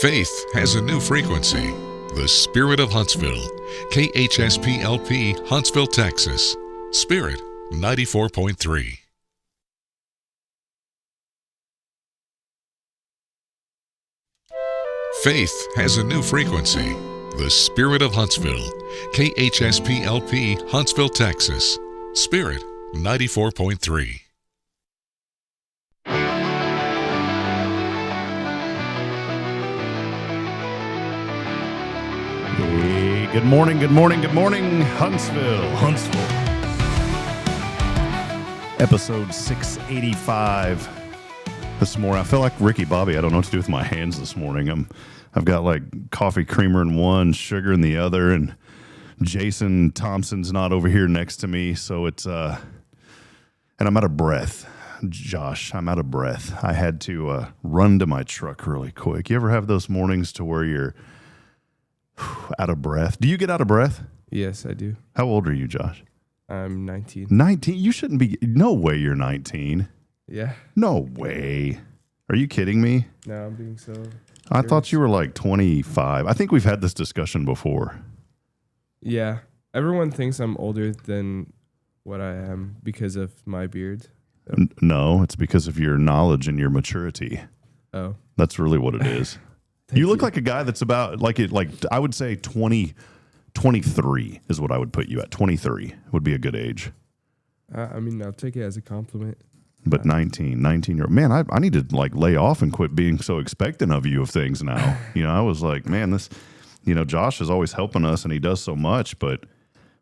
Faith has a new frequency. The Spirit of Huntsville. KHSPLP, Huntsville, Texas. Spirit 94.3. Faith has a new frequency. The Spirit of Huntsville. KHSPLP, Huntsville, Texas. Spirit 94.3. Hey, good morning, Huntsville. Episode 685 this morning. I feel like Ricky Bobby. I don't know what to do with my hands this morning. I've got like coffee creamer in one, sugar in the other, and Jason Thompson's not over here next to me, so it's and I'm out of breath. Josh, I'm out of breath. I had to run to my truck really quick. You ever have those mornings to where you're out of breath? Do you get out of breath? Yes, I do. How old are you, Josh? I'm 19. 19? You shouldn't be. No way you're 19. Yeah. No way. Are you kidding me? No, I'm being so serious. I thought you were like 25. I think we've had this discussion before. Yeah. Everyone thinks I'm older than what I am because of my beard. So. No, it's because of your knowledge and your maturity. Oh. That's really what it is. You look like a guy that's about, like I would say 23 is what I would put you at. 23 would be a good age. I mean, I'll take it as a compliment. But 19-year-old, man, I need to like lay off and quit being so expectant of you of things now. I was like, man, this, Josh is always helping us and he does so much, but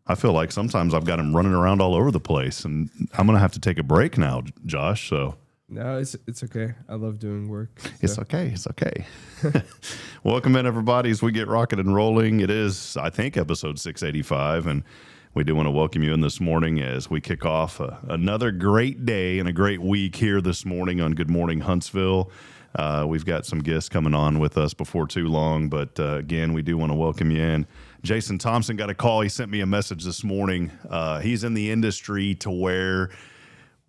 I feel like sometimes I've got him running around all over the place and I'm going to have to take a break now, Josh, so. No, it's okay. I love doing work. So. It's okay. Welcome in, everybody, as we get rocking and rolling. It is, I think, episode 685, and we do want to welcome you in this morning as we kick off another great day and a great week here this morning on Good Morning Huntsville. We've got some guests coming on with us before too long, but again, we do want to welcome you in. Jason Thompson got a call. He sent me a message this morning. He's in the industry to where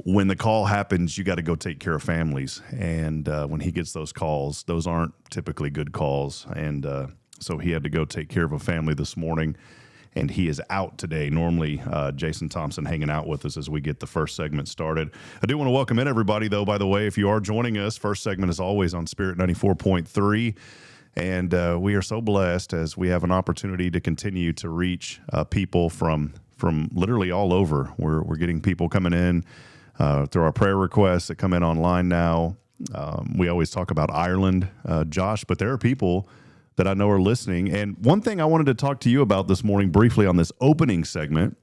when the call happens, you got to go take care of families. And when he gets those calls, those aren't typically good calls. And so he had to go take care of a family this morning, and he is out today. Normally, Jason Thompson hanging out with us as we get the first segment started. I do want to welcome in everybody, though, by the way, if you are joining us. First segment is always on Spirit 94.3. And we are so blessed as we have an opportunity to continue to reach people from literally all over. We're getting people coming in through our prayer requests that come in online now. We always talk about Ireland, Josh, but there are people that I know are listening. And one thing I wanted to talk to you about this morning briefly on this opening segment,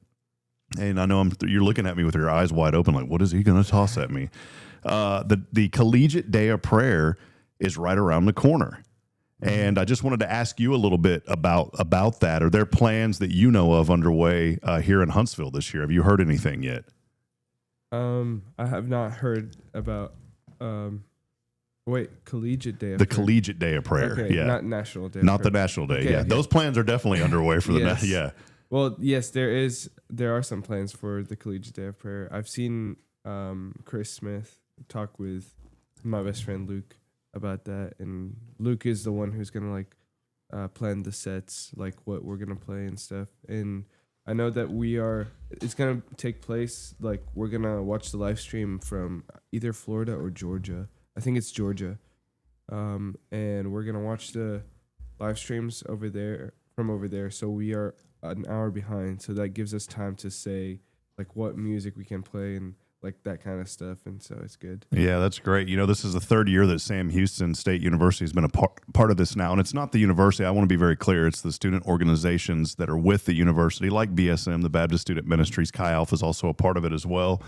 and I know you're looking at me with your eyes wide open like, what is he going to toss at me? The Collegiate Day of Prayer is right around the corner. And I just wanted to ask you a little bit about that. Are there plans that you know of underway here in Huntsville this year? Have you heard anything yet? I have not heard about Collegiate Day of the Prayer. Collegiate Day of Prayer. Okay, Yeah. not National Day. Not the National Day. Okay, yeah. okay. Those plans are definitely underway for the Yes. yeah. Well, yes, there are some plans for the Collegiate Day of Prayer. I've seen Chris Smith talk with my best friend Luke about that, and Luke is the one who's gonna plan the sets, like what we're gonna play and stuff. And I know that it's going to take place, like we're going to watch the live stream from either Florida or Georgia. I think it's Georgia. And we're going to watch the live streams over there. So we are an hour behind. So that gives us time to say like what music we can play and like that kind of stuff. And so it's good. Yeah, that's great. This is the third year that Sam Houston State University has been a part of this now. And it's not the university. I want to be very clear. It's the student organizations that are with the university, like BSM, the Baptist Student Ministries. Chi Alpha is also a part of it as well.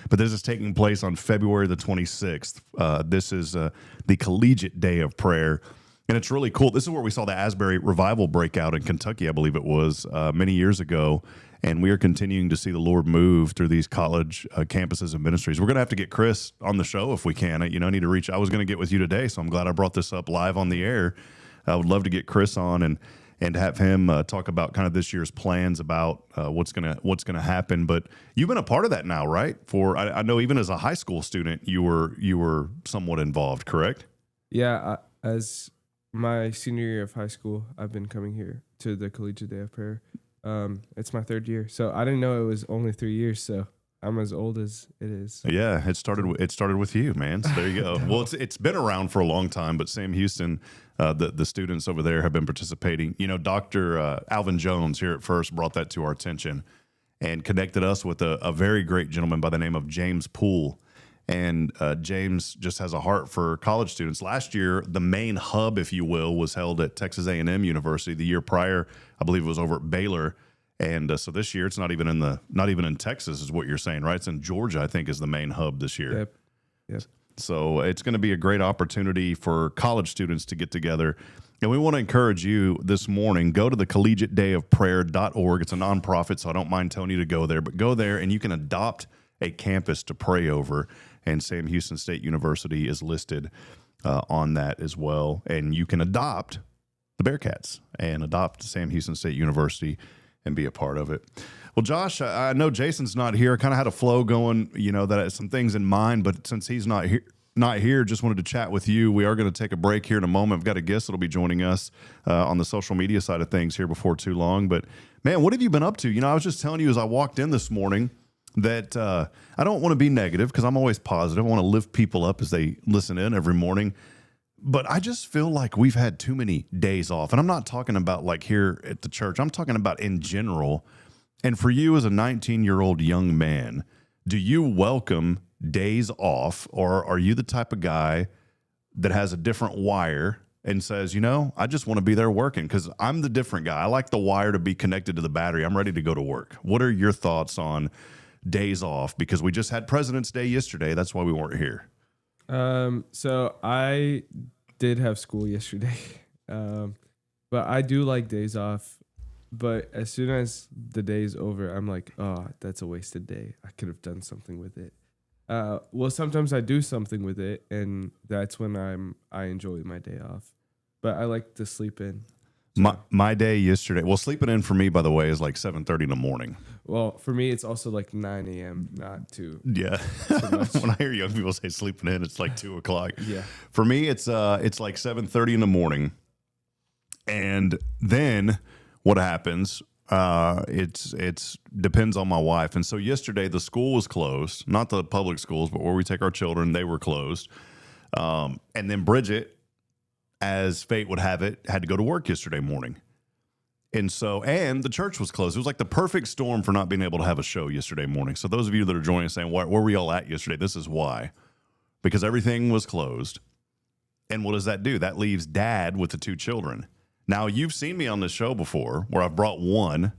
But this is taking place on February the 26th. This is the Collegiate Day of Prayer. And it's really cool. This is where we saw the Asbury Revival breakout in Kentucky, I believe it was, many years ago. And we are continuing to see the Lord move through these college campuses and ministries. We're going to have to get Chris on the show if we can. I need to reach. I was going to get with you today, so I'm glad I brought this up live on the air. I would love to get Chris on and have him talk about kind of this year's plans about what's gonna happen. But you've been a part of that now, right? I know even as a high school student, you were somewhat involved, correct? Yeah, as my senior year of high school, I've been coming here to the Collegiate Day of Prayer. It's my third year, so I didn't know it was only 3 years. So I'm as old as it is. Yeah, it started with you, man. So there you go. Well, it's been around for a long time, but Sam Houston, the students over there have been participating. You know, Dr. Alvin Jones here at First brought that to our attention and connected us with a very great gentleman by the name of James Poole. And James just has a heart for college students. Last year, the main hub, if you will, was held at Texas A&M University. The year prior, I believe it was over at Baylor. And so this year, it's not even in Texas, is what you're saying, right? It's in Georgia, I think, is the main hub this year. Yep. So it's going to be a great opportunity for college students to get together. And we want to encourage you this morning, go to the collegiatedayofprayer.org. It's a nonprofit, so I don't mind telling you to go there. But go there, and you can adopt a campus to pray over. And Sam Houston State University is listed on that as well. And you can adopt the Bearcats and adopt Sam Houston State University and be a part of it. Well, Josh, I know Jason's not here. I kind of had a flow going, that I had some things in mind, but since he's not here, just wanted to chat with you. We are going to take a break here in a moment. I've got a guest that'll be joining us on the social media side of things here before too long. But, man, what have you been up to? I was just telling you as I walked in this morning that I don't want to be negative because I'm always positive. I want to lift people up as they listen in every morning. But I just feel like we've had too many days off. And I'm not talking about like here at the church. I'm talking about in general. And for you as a 19-year-old young man, do you welcome days off, or are you the type of guy that has a different wire and says, I just want to be there working? Because I'm the different guy. I like the wire to be connected to the battery. I'm ready to go to work. What are your thoughts on days off? Because we just had President's Day yesterday. That's why we weren't here. So I did have school yesterday, but I do like days off. But as soon as the day's over, I'm like, oh, that's a wasted day. I could have done something with it. Well, sometimes I do something with it, and that's when I enjoy my day off. But I like to sleep in. So. My day yesterday, well, sleeping in for me, by the way, is like 7:30 in the morning. Well, for me, it's also like 9 a.m., not too. Yeah. When I hear young people say sleeping in, it's like 2 o'clock. Yeah. For me, it's like 7:30 in the morning. And then what happens, it's depends on my wife. And so yesterday, the school was closed, not the public schools, but where we take our children, they were closed. And then Bridget, as fate would have it, had to go to work yesterday morning. And the church was closed. It was like the perfect storm for not being able to have a show yesterday morning. So those of you that are joining us saying, where were y'all at yesterday? This is why. Because everything was closed. And what does that do? That leaves dad with the two children. Now, you've seen me on this show before where I've brought one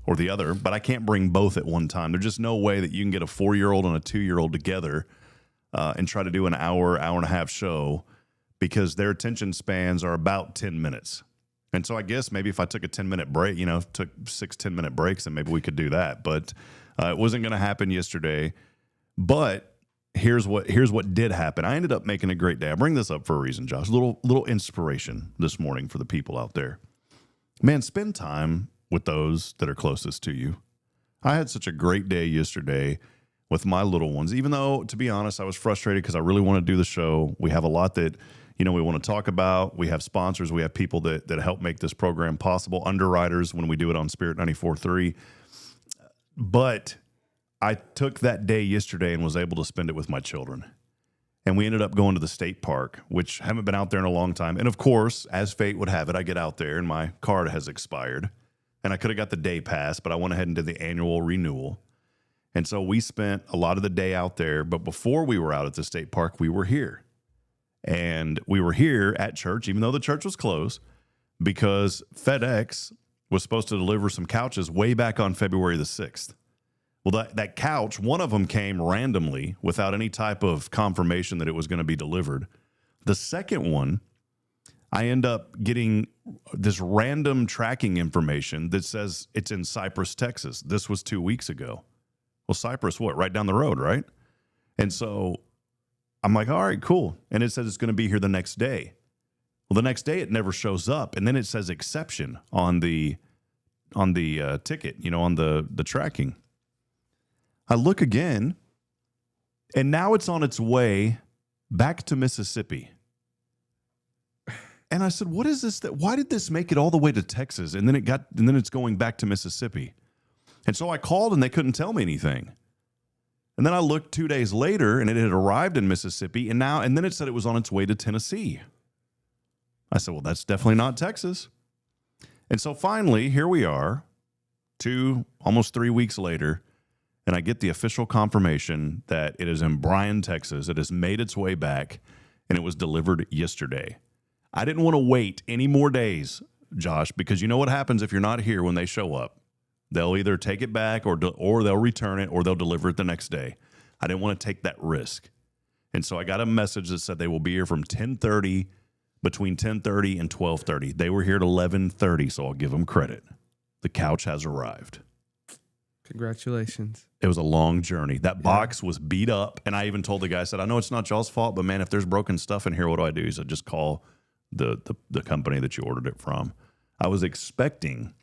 or the other, but I can't bring both at one time. There's just no way that you can get a 4-year-old and a 2-year-old together and try to do an hour and a half show, because their attention spans are about 10 minutes. And so I guess maybe if I took a 10-minute break, took 6 10-minute breaks, then maybe we could do that. But it wasn't going to happen yesterday. But here's what did happen. I ended up making a great day. I bring this up for a reason, Josh. A little inspiration this morning for the people out there. Man, spend time with those that are closest to you. I had such a great day yesterday with my little ones, even though, to be honest, I was frustrated because I really want to do the show. We have a lot that we want to talk about. We have sponsors. We have people that help make this program possible, underwriters when we do it on Spirit 94.3. But I took that day yesterday and was able to spend it with my children. And we ended up going to the state park, which haven't been out there in a long time. And of course, as fate would have it, I get out there and my card has expired. And I could have got the day pass, but I went ahead and did the annual renewal. And so we spent a lot of the day out there. But before we were out at the state park, we were here. And we were here at church, even though the church was closed, because FedEx was supposed to deliver some couches way back on February the 6th. Well, that couch, one of them came randomly without any type of confirmation that it was going to be delivered. The second one, I end up getting this random tracking information that says it's in Cypress, Texas. This was 2 weeks ago. Well, Cypress, what? Right down the road, right? And so I'm like, all right, cool. And it says it's going to be here the next day. Well, the next day it never shows up. And then it says exception on the ticket, on the tracking. I look again, and now it's on its way back to Mississippi. And I said, what is this? Why did this make it all the way to Texas? And then it's going back to Mississippi. And so I called and they couldn't tell me anything. And then I looked 2 days later and it had arrived in Mississippi. And then it said it was on its way to Tennessee. I said, well, that's definitely not Texas. And so finally, here we are, almost 3 weeks later, and I get the official confirmation that it is in Bryan, Texas. It has made its way back, and it was delivered yesterday. I didn't want to wait any more days, Josh, because you know what happens if you're not here when they show up. They'll either take it back or they'll return it or they'll deliver it the next day. I didn't want to take that risk. And so I got a message that said they will be here from between 10:30 and 12:30. They were here at 11:30, so I'll give them credit. The couch has arrived. Congratulations. It was a long journey. That box was beat up, and I even told the guy, I said, I know it's not y'all's fault, but man, if there's broken stuff in here, what do I do? He said, just call the company that you ordered it from. I was expecting,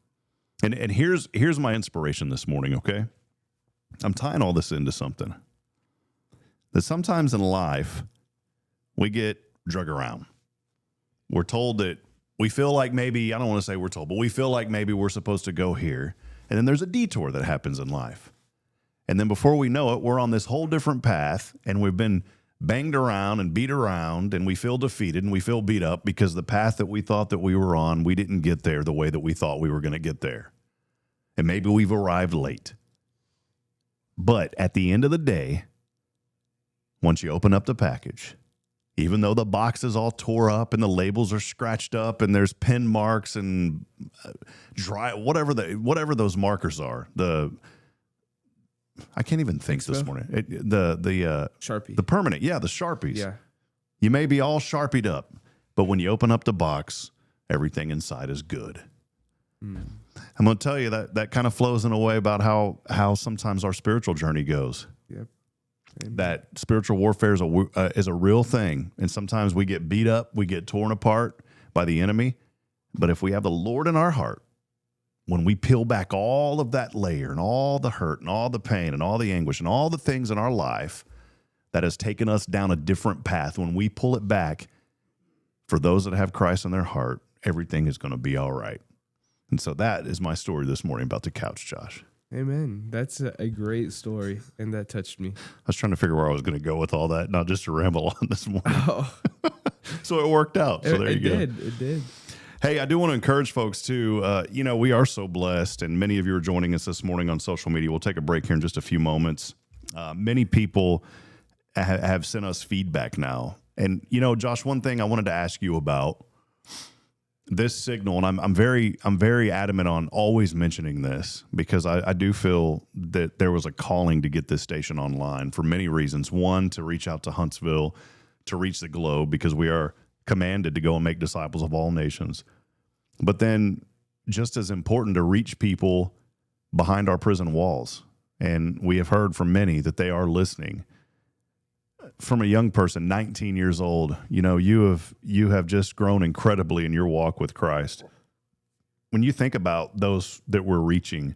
and here's my inspiration this morning, okay? I'm tying all this into something. That sometimes in life, we get drug around. We're told that we feel like maybe, I don't want to say we're told, but we feel like maybe we're supposed to go here. And then there's a detour that happens in life. And then before we know it, we're on this whole different path, and we've been banged around and beat around, and we feel defeated and we feel beat up because the path that we thought that we were on, we didn't get there the way that we thought we were going to get there. And maybe we've arrived late. But at the end of the day, once you open up the package, even though the box is all tore up and the labels are scratched up and there's pen marks and dry, whatever those markers are, I can't even think this morning. The Sharpie, the permanent, the Sharpies. Yeah, you may be all Sharpied up, but when you open up the box, everything inside is good. I'm going to tell you that kind of flows in a way about how sometimes our spiritual journey goes. Yep. Amen. That spiritual warfare is a real thing. And sometimes we get beat up, we get torn apart by the enemy. But if we have the Lord in our heart, when we peel back all of that layer and all the hurt and all the pain and all the anguish and all the things in our life that has taken us down a different path, when we pull it back, for those that have Christ in their heart, everything is going to be all right. And so that is my story this morning about the couch, Josh. Amen. That's a great story, and that touched me. I was trying to figure where I was going to go with all that, not just to ramble on this morning. Oh. So it worked out. So there you go. It did. Hey, I do want to encourage folks too. We are so blessed, and many of you are joining us this morning on social media. We'll take a break here in just a few moments. Many people have sent us feedback now. And, Josh, one thing I wanted to ask you about this signal, and I'm very adamant on always mentioning this because I do feel that there was a calling to get this station online for many reasons. One, to reach out to Huntsville, to reach the globe, because we are commanded to go and make disciples of all nations. But then just as important, to reach people behind our prison walls. And we have heard from many that they are listening. From a young person, 19 years old, you have just grown incredibly in your walk with Christ. When you think about those that we're reaching,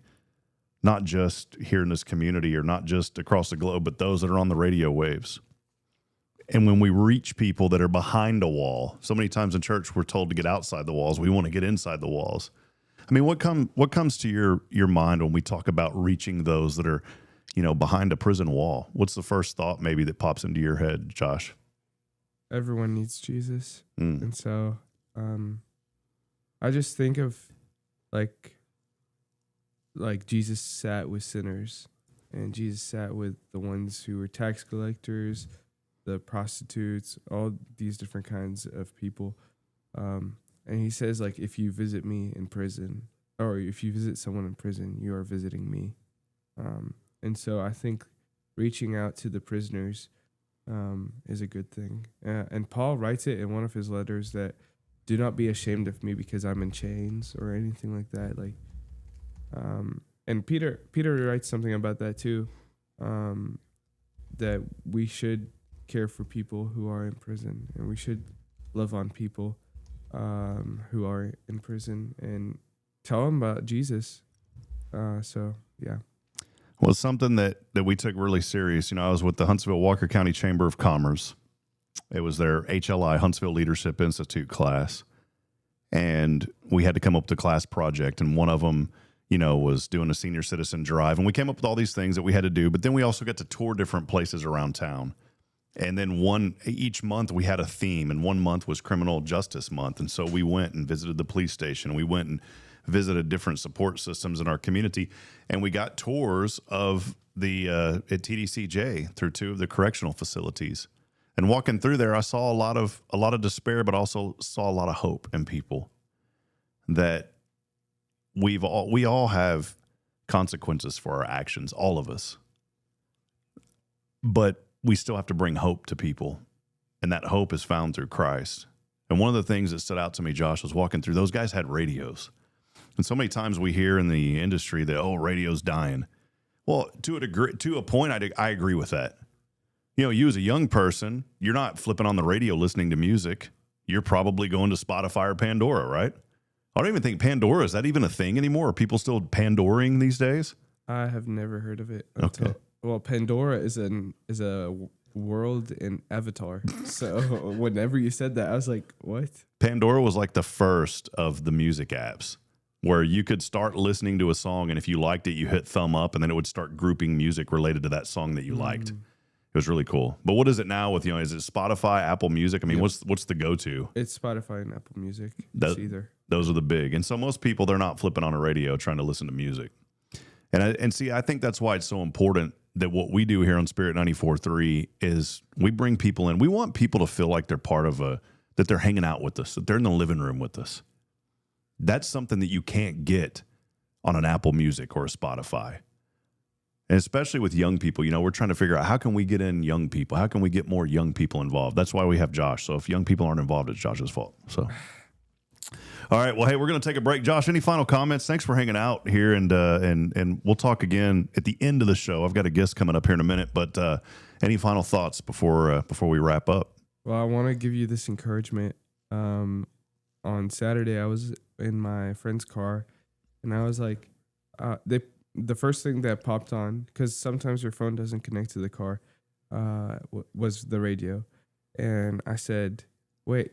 not just here in this community or not just across the globe, but those that are on the radio waves. And when we reach people that are behind a wall, so many times in church we're told to get outside the walls. We want to get inside the walls. I mean, what comes to your mind when we talk about reaching those that are, behind a prison wall? What's the first thought maybe that pops into your head, Josh? Everyone needs Jesus. And so I just think of like Jesus sat with sinners, and Jesus sat with the ones who were tax collectors, the prostitutes, all these different kinds of people. And he says, like, if you visit me in prison, or if you visit someone in prison, you are visiting me. And so I think reaching out to the prisoners is a good thing. And Paul writes it in one of his letters that, do not be ashamed of me because I'm in chains or anything like that. Like, and Peter writes something about that too, that we should care for people who are in prison, and we should love on people who are in prison and tell them about Jesus. So, yeah. Well, something that we took really serious. I was with the Huntsville Walker County Chamber of Commerce. It was their HLI, Huntsville Leadership Institute class. and we had to come up with a class project, and one of them, was doing a senior citizen drive, and we came up with all these things that we had to do, but then we also got to tour different places around town. And then each month we had a theme, and 1 month was Criminal Justice Month. And so we went and visited the police station. We went and visited different support systems in our community, and we got tours of the at TDCJ through 2 of the correctional facilities. And walking through there, I saw a lot of despair, but also saw a lot of hope in people. That we all have consequences for our actions, all of us. But we still have to bring hope to people, and that hope is found through Christ. And one of the things that stood out to me, Josh, was walking through, those guys had radios. And so many times we hear in the industry that, radio's dying. Well, to a point, I agree with that. You as a young person, you're not flipping on the radio listening to music. You're probably going to Spotify or Pandora, right? I don't even think Pandora, is that even a thing anymore? Are people still Pandoring these days? I have never heard of it. Okay. Well, Pandora is a world in Avatar. So whenever you said that, I was like, what? Pandora was like the first of the music apps where you could start listening to a song, and if you liked it, you hit thumb up, and then it would start grouping music related to that song that you liked. It was really cool. But what is it now with, is it Spotify, Apple Music? I mean, Yep. what's the go-to? It's Spotify and Apple Music. It's either. Those are the big. And so most people, they're not flipping on a radio trying to listen to music. And see, I think that's why it's so important that what we do here on Spirit 94.3 is we bring people in. We want people to feel like they're part of that they're hanging out with us, that they're in the living room with us. That's something that you can't get on an Apple Music or a Spotify. And especially with young people, we're trying to figure out how can we get in young people? How can we get more young people involved? That's why we have Josh. So if young people aren't involved, it's Josh's fault. So, all right. Well, hey, we're going to take a break. Josh, any final comments? Thanks for hanging out here, and we'll talk again at the end of the show. I've got a guest coming up here in a minute, but any final thoughts before we wrap up? Well, I want to give you this encouragement. On Saturday, I was in my friend's car, and I was like, the first thing that popped on, because sometimes your phone doesn't connect to the car, was the radio. And I said, wait,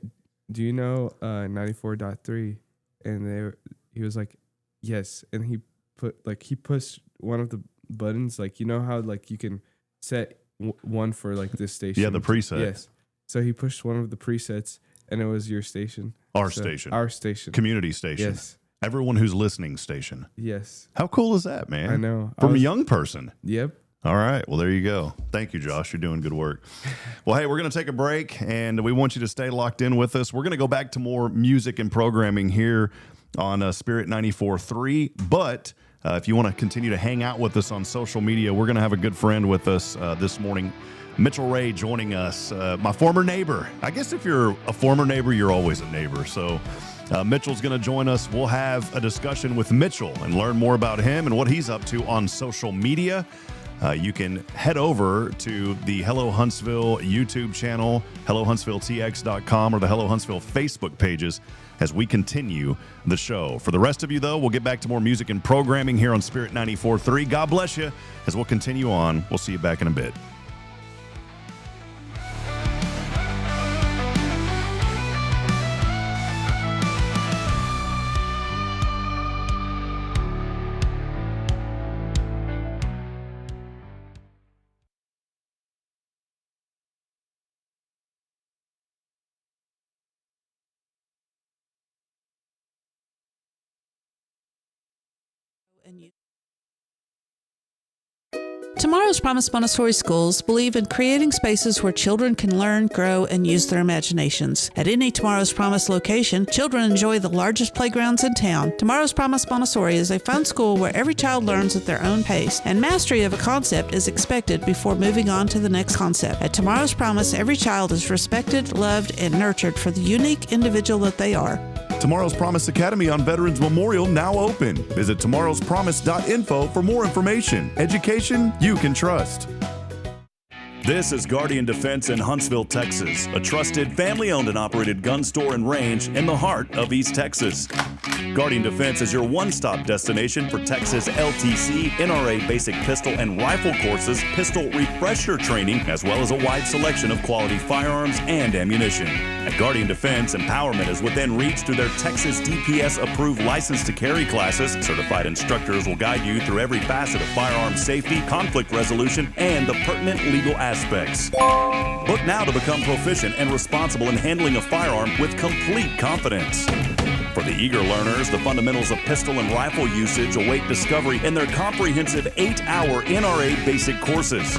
do you know 94.3? And he was like, yes. And he pushed one of the buttons, how you can set one for this station. Yeah, the preset. Yes. So he pushed one of the presets, and it was your station. Our station. Community station. Yes. Everyone who's listening station. Yes. How cool is that, man? I know. From a young person. Yep. All right. Well, there you go. Thank you, Josh. You're doing good work. Well, hey, we're going to take a break, and we want you to stay locked in with us. We're going to go back to more music and programming here on Spirit 94.3. But if you want to continue to hang out with us on social media, we're going to have a good friend with us this morning. Mitchell Ray joining us, my former neighbor. I guess if you're a former neighbor, you're always a neighbor. So Mitchell's going to join us. We'll have a discussion with Mitchell and learn more about him and what he's up to on social media. You can head over to the Hello Huntsville YouTube channel, HelloHuntsvilleTX.com, or the Hello Huntsville Facebook pages as we continue the show. For the rest of you, though, we'll get back to more music and programming here on Spirit 94.3. God bless you as we'll continue on. We'll see you back in a bit. Tomorrow's Promise Montessori schools believe in creating spaces where children can learn, grow, and use their imaginations. At any Tomorrow's Promise location, children enjoy the largest playgrounds in town. Tomorrow's Promise Montessori is a fun school where every child learns at their own pace, and mastery of a concept is expected before moving on to the next concept. At Tomorrow's Promise, every child is respected, loved, and nurtured for the unique individual that they are. Tomorrow's Promise Academy on Veterans Memorial now open. Visit tomorrowspromise.info for more information. Education you can trust. This is Guardian Defense in Huntsville, Texas, a trusted family-owned and operated gun store and range in the heart of East Texas. Guardian Defense is your one-stop destination for Texas LTC, NRA basic pistol and rifle courses, pistol refresher training, as well as a wide selection of quality firearms and ammunition. At Guardian Defense, empowerment is within reach through their Texas DPS-approved license to carry classes. Certified instructors will guide you through every facet of firearm safety, conflict resolution, and the pertinent legal aspects. Book now to become proficient and responsible in handling a firearm with complete confidence. For the eager learners, the fundamentals of pistol and rifle usage await discovery in their comprehensive 8-hour NRA basic courses.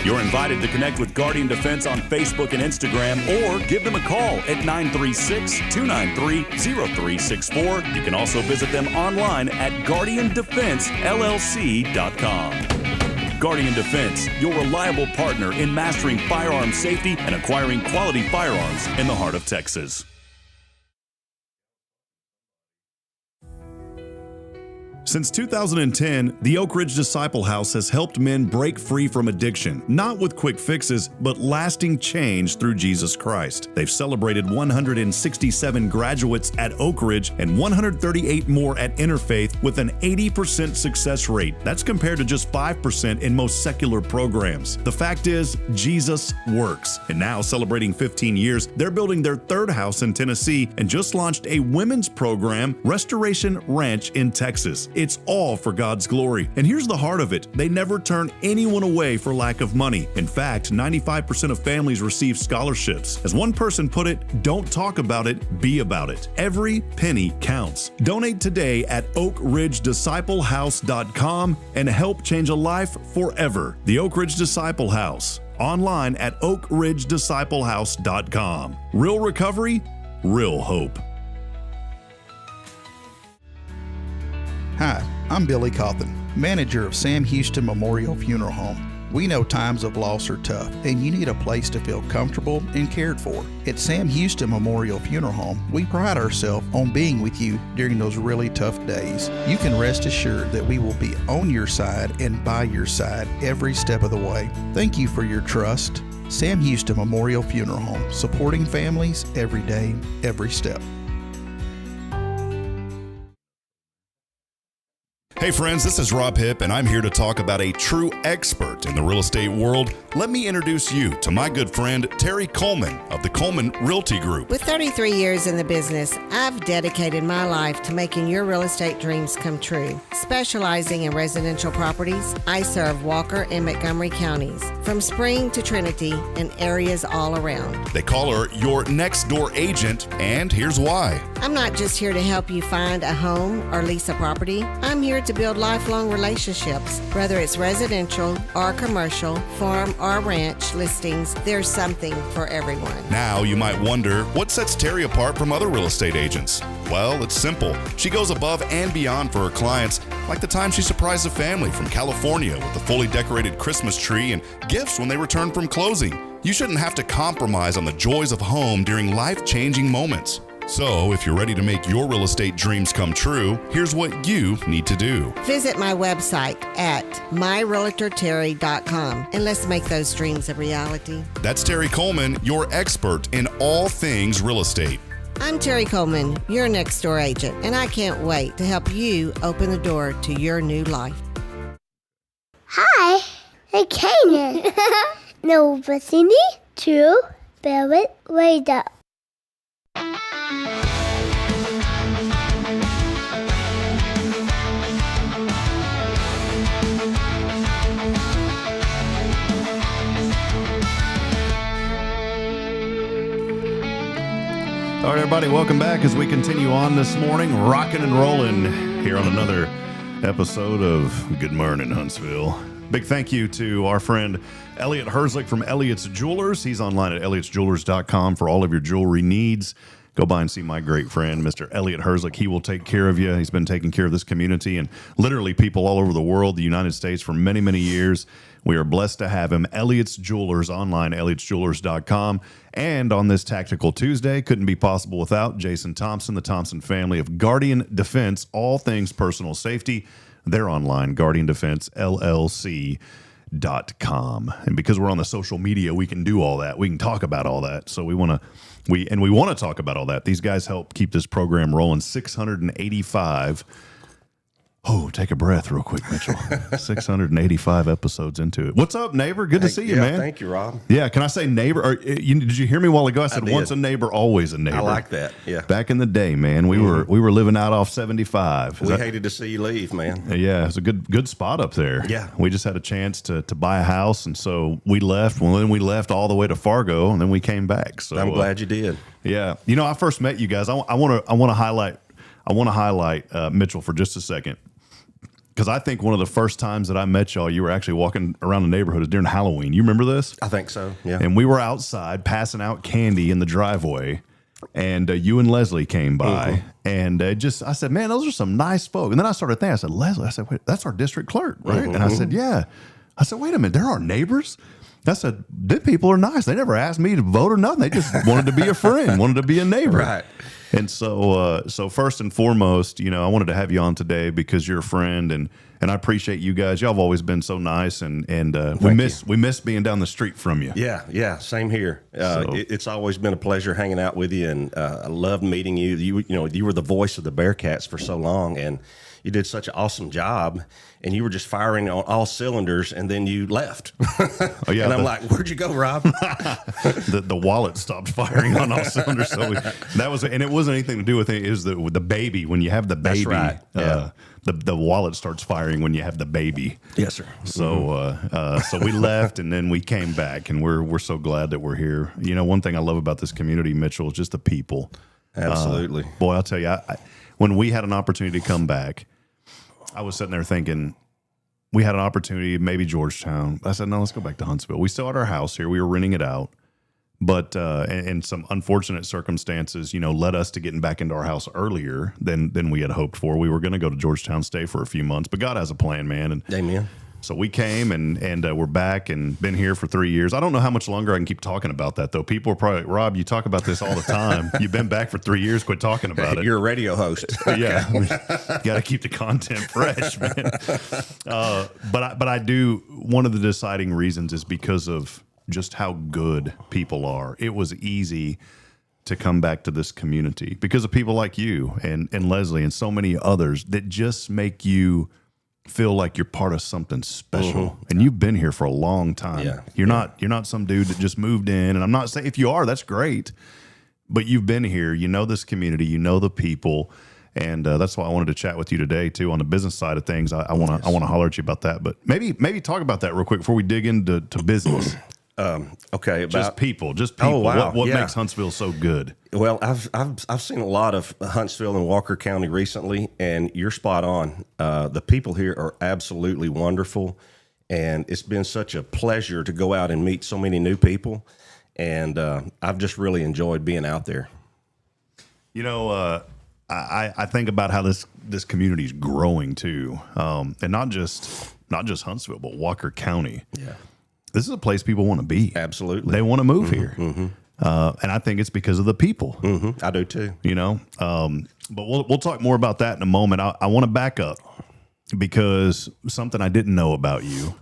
You're invited to connect with Guardian Defense on Facebook and Instagram, or give them a call at 936-293-0364. You can also visit them online at guardiandefensellc.com. Guardian Defense, your reliable partner in mastering firearm safety and acquiring quality firearms in the heart of Texas. Since 2010, the Oak Ridge Disciple House has helped men break free from addiction, not with quick fixes, but lasting change through Jesus Christ. They've celebrated 167 graduates at Oak Ridge and 138 more at Interfaith with an 80% success rate. That's compared to just 5% in most secular programs. The fact is, Jesus works. And now, celebrating 15 years, they're building their third house in Tennessee and just launched a women's program, Restoration Ranch in Texas. It's all for God's glory. And here's the heart of it. They never turn anyone away for lack of money. In fact, 95% of families receive scholarships. As one person put it, don't talk about it, be about it. Every penny counts. Donate today at oakridgedisciplehouse.com and help change a life forever. The Oak Ridge Disciple House. Online at oakridgedisciplehouse.com. Real recovery, real hope. Hi, I'm Billy Cawthon, manager of Sam Houston Memorial Funeral Home. We know times of loss are tough, and you need a place to feel comfortable and cared for. At Sam Houston Memorial Funeral Home, we pride ourselves on being with you during those really tough days. You can rest assured that we will be on your side and by your side every step of the way. Thank you for your trust. Sam Houston Memorial Funeral Home, supporting families every day, every step. Hey friends, this is Rob Hipp, and I'm here to talk about a true expert in the real estate world. Let me introduce you to my good friend, Terry Coleman of the Coleman Realty Group. With 33 years in the business, I've dedicated my life to making your real estate dreams come true. Specializing in residential properties, I serve Walker and Montgomery counties, from Spring to Trinity and areas all around. They call her your next door agent, and here's why. I'm not just here to help you find a home or lease a property. I'm here to build lifelong relationships. Whether it's residential or commercial, farm or ranch listings, there's something for everyone. Now you might wonder, what sets Terry apart from other real estate agents? Well, it's simple. She goes above and beyond for her clients, like the time she surprised a family from California with a fully decorated Christmas tree and gifts when they returned from closing. You shouldn't have to compromise on the joys of home during life-changing moments. So, if you're ready to make your real estate dreams come true, here's what you need to do. Visit my website at myrealtorterry.com and let's make those dreams a reality. That's Terry Coleman, your expert in all things real estate. I'm Terry Coleman, your next door agent, and I can't wait to help you open the door to your new life. Hi, I'm Kanan. No, listening to Barrett Radio. All right, everybody, welcome back as we continue on this morning, rocking and rolling here on another episode of Good Morning, Huntsville. Big thank you to our friend Elliot Herzlich from Elliot's Jewelers. He's online at elliotsjewelers.com for all of your jewelry needs. Go by and see my great friend, Mr. Elliot Herzlich. He will take care of you. He's been taking care of this community and literally people all over the world, the United States, for many, many years. We are blessed to have him. Elliot's Jewelers online, elliotsjewelers.com. And on this Tactical Tuesday, couldn't be possible without Jason Thompson, the Thompson family of Guardian Defense, all things personal safety. They're online, Guardian Defense, LLC. And because we're on the social media, we can do all that. We can talk about all that. So we want to talk about all that. These guys help keep this program rolling. 685. Oh, take a breath real quick, Mitchell. 685 episodes into it. What's up, neighbor? Good to see you, man. Thank you, Rob. Yeah, can I say neighbor? Did you hear me a while ago? I said did. once a neighbor, always a neighbor. I like that. Yeah. Back in the day, man, we were living out off 75. We hated to see you leave, man. Yeah, it's a good spot up there. Yeah. We just had a chance to buy a house, and so we left. Well, then we left all the way to Fargo, and then we came back. So I'm glad you did. Yeah, I first met you guys. I want to highlight Mitchell for just a second. Because I think one of the first times that I met y'all, you were actually walking around the neighborhood during Halloween. You remember this? I think so, yeah. And we were outside passing out candy in the driveway, and you and Leslie came by. And I said, man, those are some nice folk. And then I started thinking, I said, Leslie, wait, that's our district clerk, right? And I said, yeah. I said, wait a minute, they're our neighbors? I said, them people are nice. They never asked me to vote or nothing. They just wanted to be a friend, wanted to be a neighbor. Right. And so first and foremost, I wanted to have you on today because you're a friend, and I appreciate you guys. Y'all have always been so nice, and we miss being down the street from you. Yeah, same here. It's always been a pleasure hanging out with you, and I loved meeting you. You were the voice of the Bearcats for so long, and you did such an awesome job, and you were just firing on all cylinders, and then you left. Oh, yeah, and I'm like, where'd you go, Rob? the wallet stopped firing on all cylinders. So and it wasn't anything to do with it. It was the baby. When you have the baby, that's right. Yeah. The wallet starts firing when you have the baby. Yes, sir. So so we left, and then we came back, and we're so glad that we're here. One thing I love about this community, Mitchell, is just the people. Absolutely. Boy, I'll tell you, when we had an opportunity to come back, I was sitting there thinking, we had an opportunity, maybe Georgetown. I said, no, let's go back to Huntsville. We still had our house here. We were renting it out. But and some unfortunate circumstances, led us to getting back into our house earlier than we had hoped for. We were going to go to Georgetown, stay for a few months, but God has a plan, man. And amen. So we came and we're back and been here for 3 years. I don't know how much longer I can keep talking about that, though. People are probably like, Rob, you talk about this all the time. You've been back for 3 years. Quit talking about it. You're a radio host. Yeah. Got to keep the content fresh, man. But I do, one of the deciding reasons is because of just how good people are. It was easy to come back to this community because of people like you and Leslie and so many others that just make you feel like you're part of something special. And you've been here for a long time. Yeah. You're not some dude that just moved in. And I'm not saying, if you are, that's great, but you've been here, this community, the people. And that's why I wanted to chat with you today too on the business side of things. I want to holler at you about that, but maybe talk about that real quick before we dig into business. Okay, just people. Oh, wow. What makes Huntsville so good? Well, I've seen a lot of Huntsville and Walker County recently, and you're spot on. The people here are absolutely wonderful, and it's been such a pleasure to go out and meet so many new people, and I've just really enjoyed being out there. I think about how this community is growing too, and not just Huntsville, but Walker County. Yeah. This is a place people want to be. Absolutely. They want to move here. And I think it's because of the people. I do too. But we'll talk more about that in a moment. I want to back up because something I didn't know about you,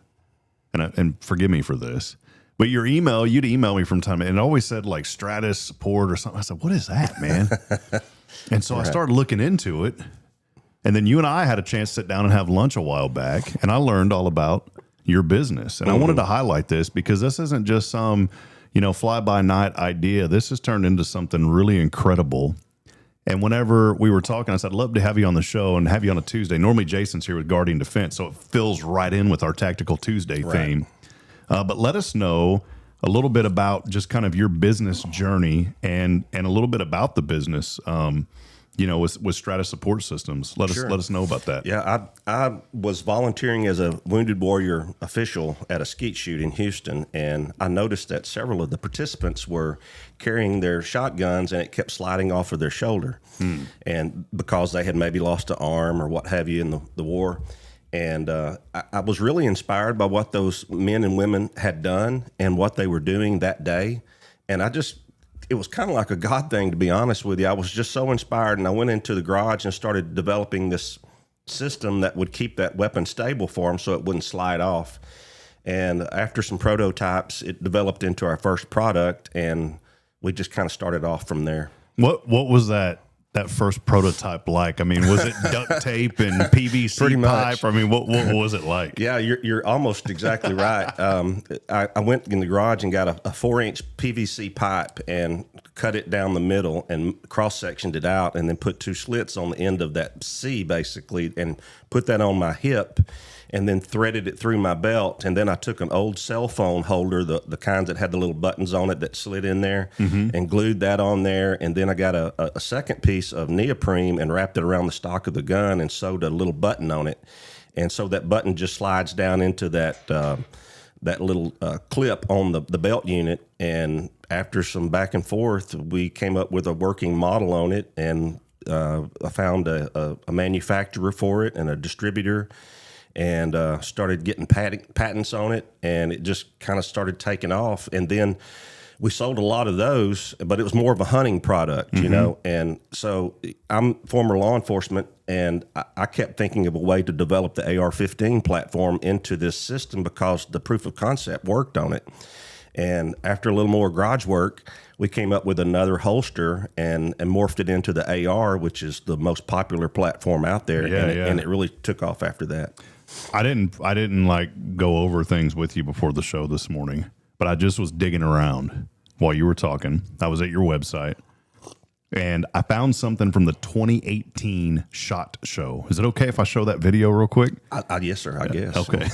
and forgive me for this, but you'd email me from time, and it always said like Stratus support or something. I said, what is that, man? And so I started looking into it, and then you and I had a chance to sit down and have lunch a while back, and I learned all about your business. And I wanted to highlight this because this isn't just some, fly-by-night idea. This has turned into something really incredible. And whenever we were talking, I said, I'd love to have you on the show and have you on a Tuesday. Normally Jason's here with Guardian Defense, so it fills right in with our Tactical Tuesday theme. But let us know a little bit about just kind of your business journey and a little bit about the business, with Stratus Support Systems. Let us know about that. Yeah, I was volunteering as a Wounded Warrior official at a skeet shoot in Houston, and I noticed that several of the participants were carrying their shotguns, and it kept sliding off of their shoulder, and because they had maybe lost an arm or what have you in the war. And I was really inspired by what those men and women had done and what they were doing that day, and it was kind of like a God thing, to be honest with you. I was just so inspired, and I went into the garage and started developing this system that would keep that weapon stable for them so it wouldn't slide off. And after some prototypes, it developed into our first product, and we just kind of started off from there. What was that first prototype like? I mean, was it duct tape and PVC Pretty much. pipe? I mean, what was it like? Yeah, you're almost exactly right. I went in the garage and got a 4-inch PVC pipe and cut it down the middle and cross-sectioned it out, and then put 2 slits on the end of that C, basically, and put that on my hip, and then threaded it through my belt. And then I took an old cell phone holder, the kinds that had the little buttons on it that slid in there, and glued that on there. And then I got a second piece of neoprene and wrapped it around the stock of the gun and sewed a little button on it. And so that button just slides down into that little clip on the belt unit. And after some back and forth, we came up with a working model on it, and I found a manufacturer for it and a distributor, and started getting patents on it, and it just kind of started taking off. And then we sold a lot of those, but it was more of a hunting product, you know. And so I'm former law enforcement, and I kept thinking of a way to develop the AR-15 platform into this system because the proof of concept worked on it. And after a little more garage work, we came up with another holster and morphed it into the AR, which is the most popular platform out there. And it really took off after that. I didn't like go over things with you before the show this morning, but I just was digging around while you were talking. I was at your website, and I found something from the 2018 SHOT Show. Is it okay if I show that video real quick? Yes, sir. I guess. Okay.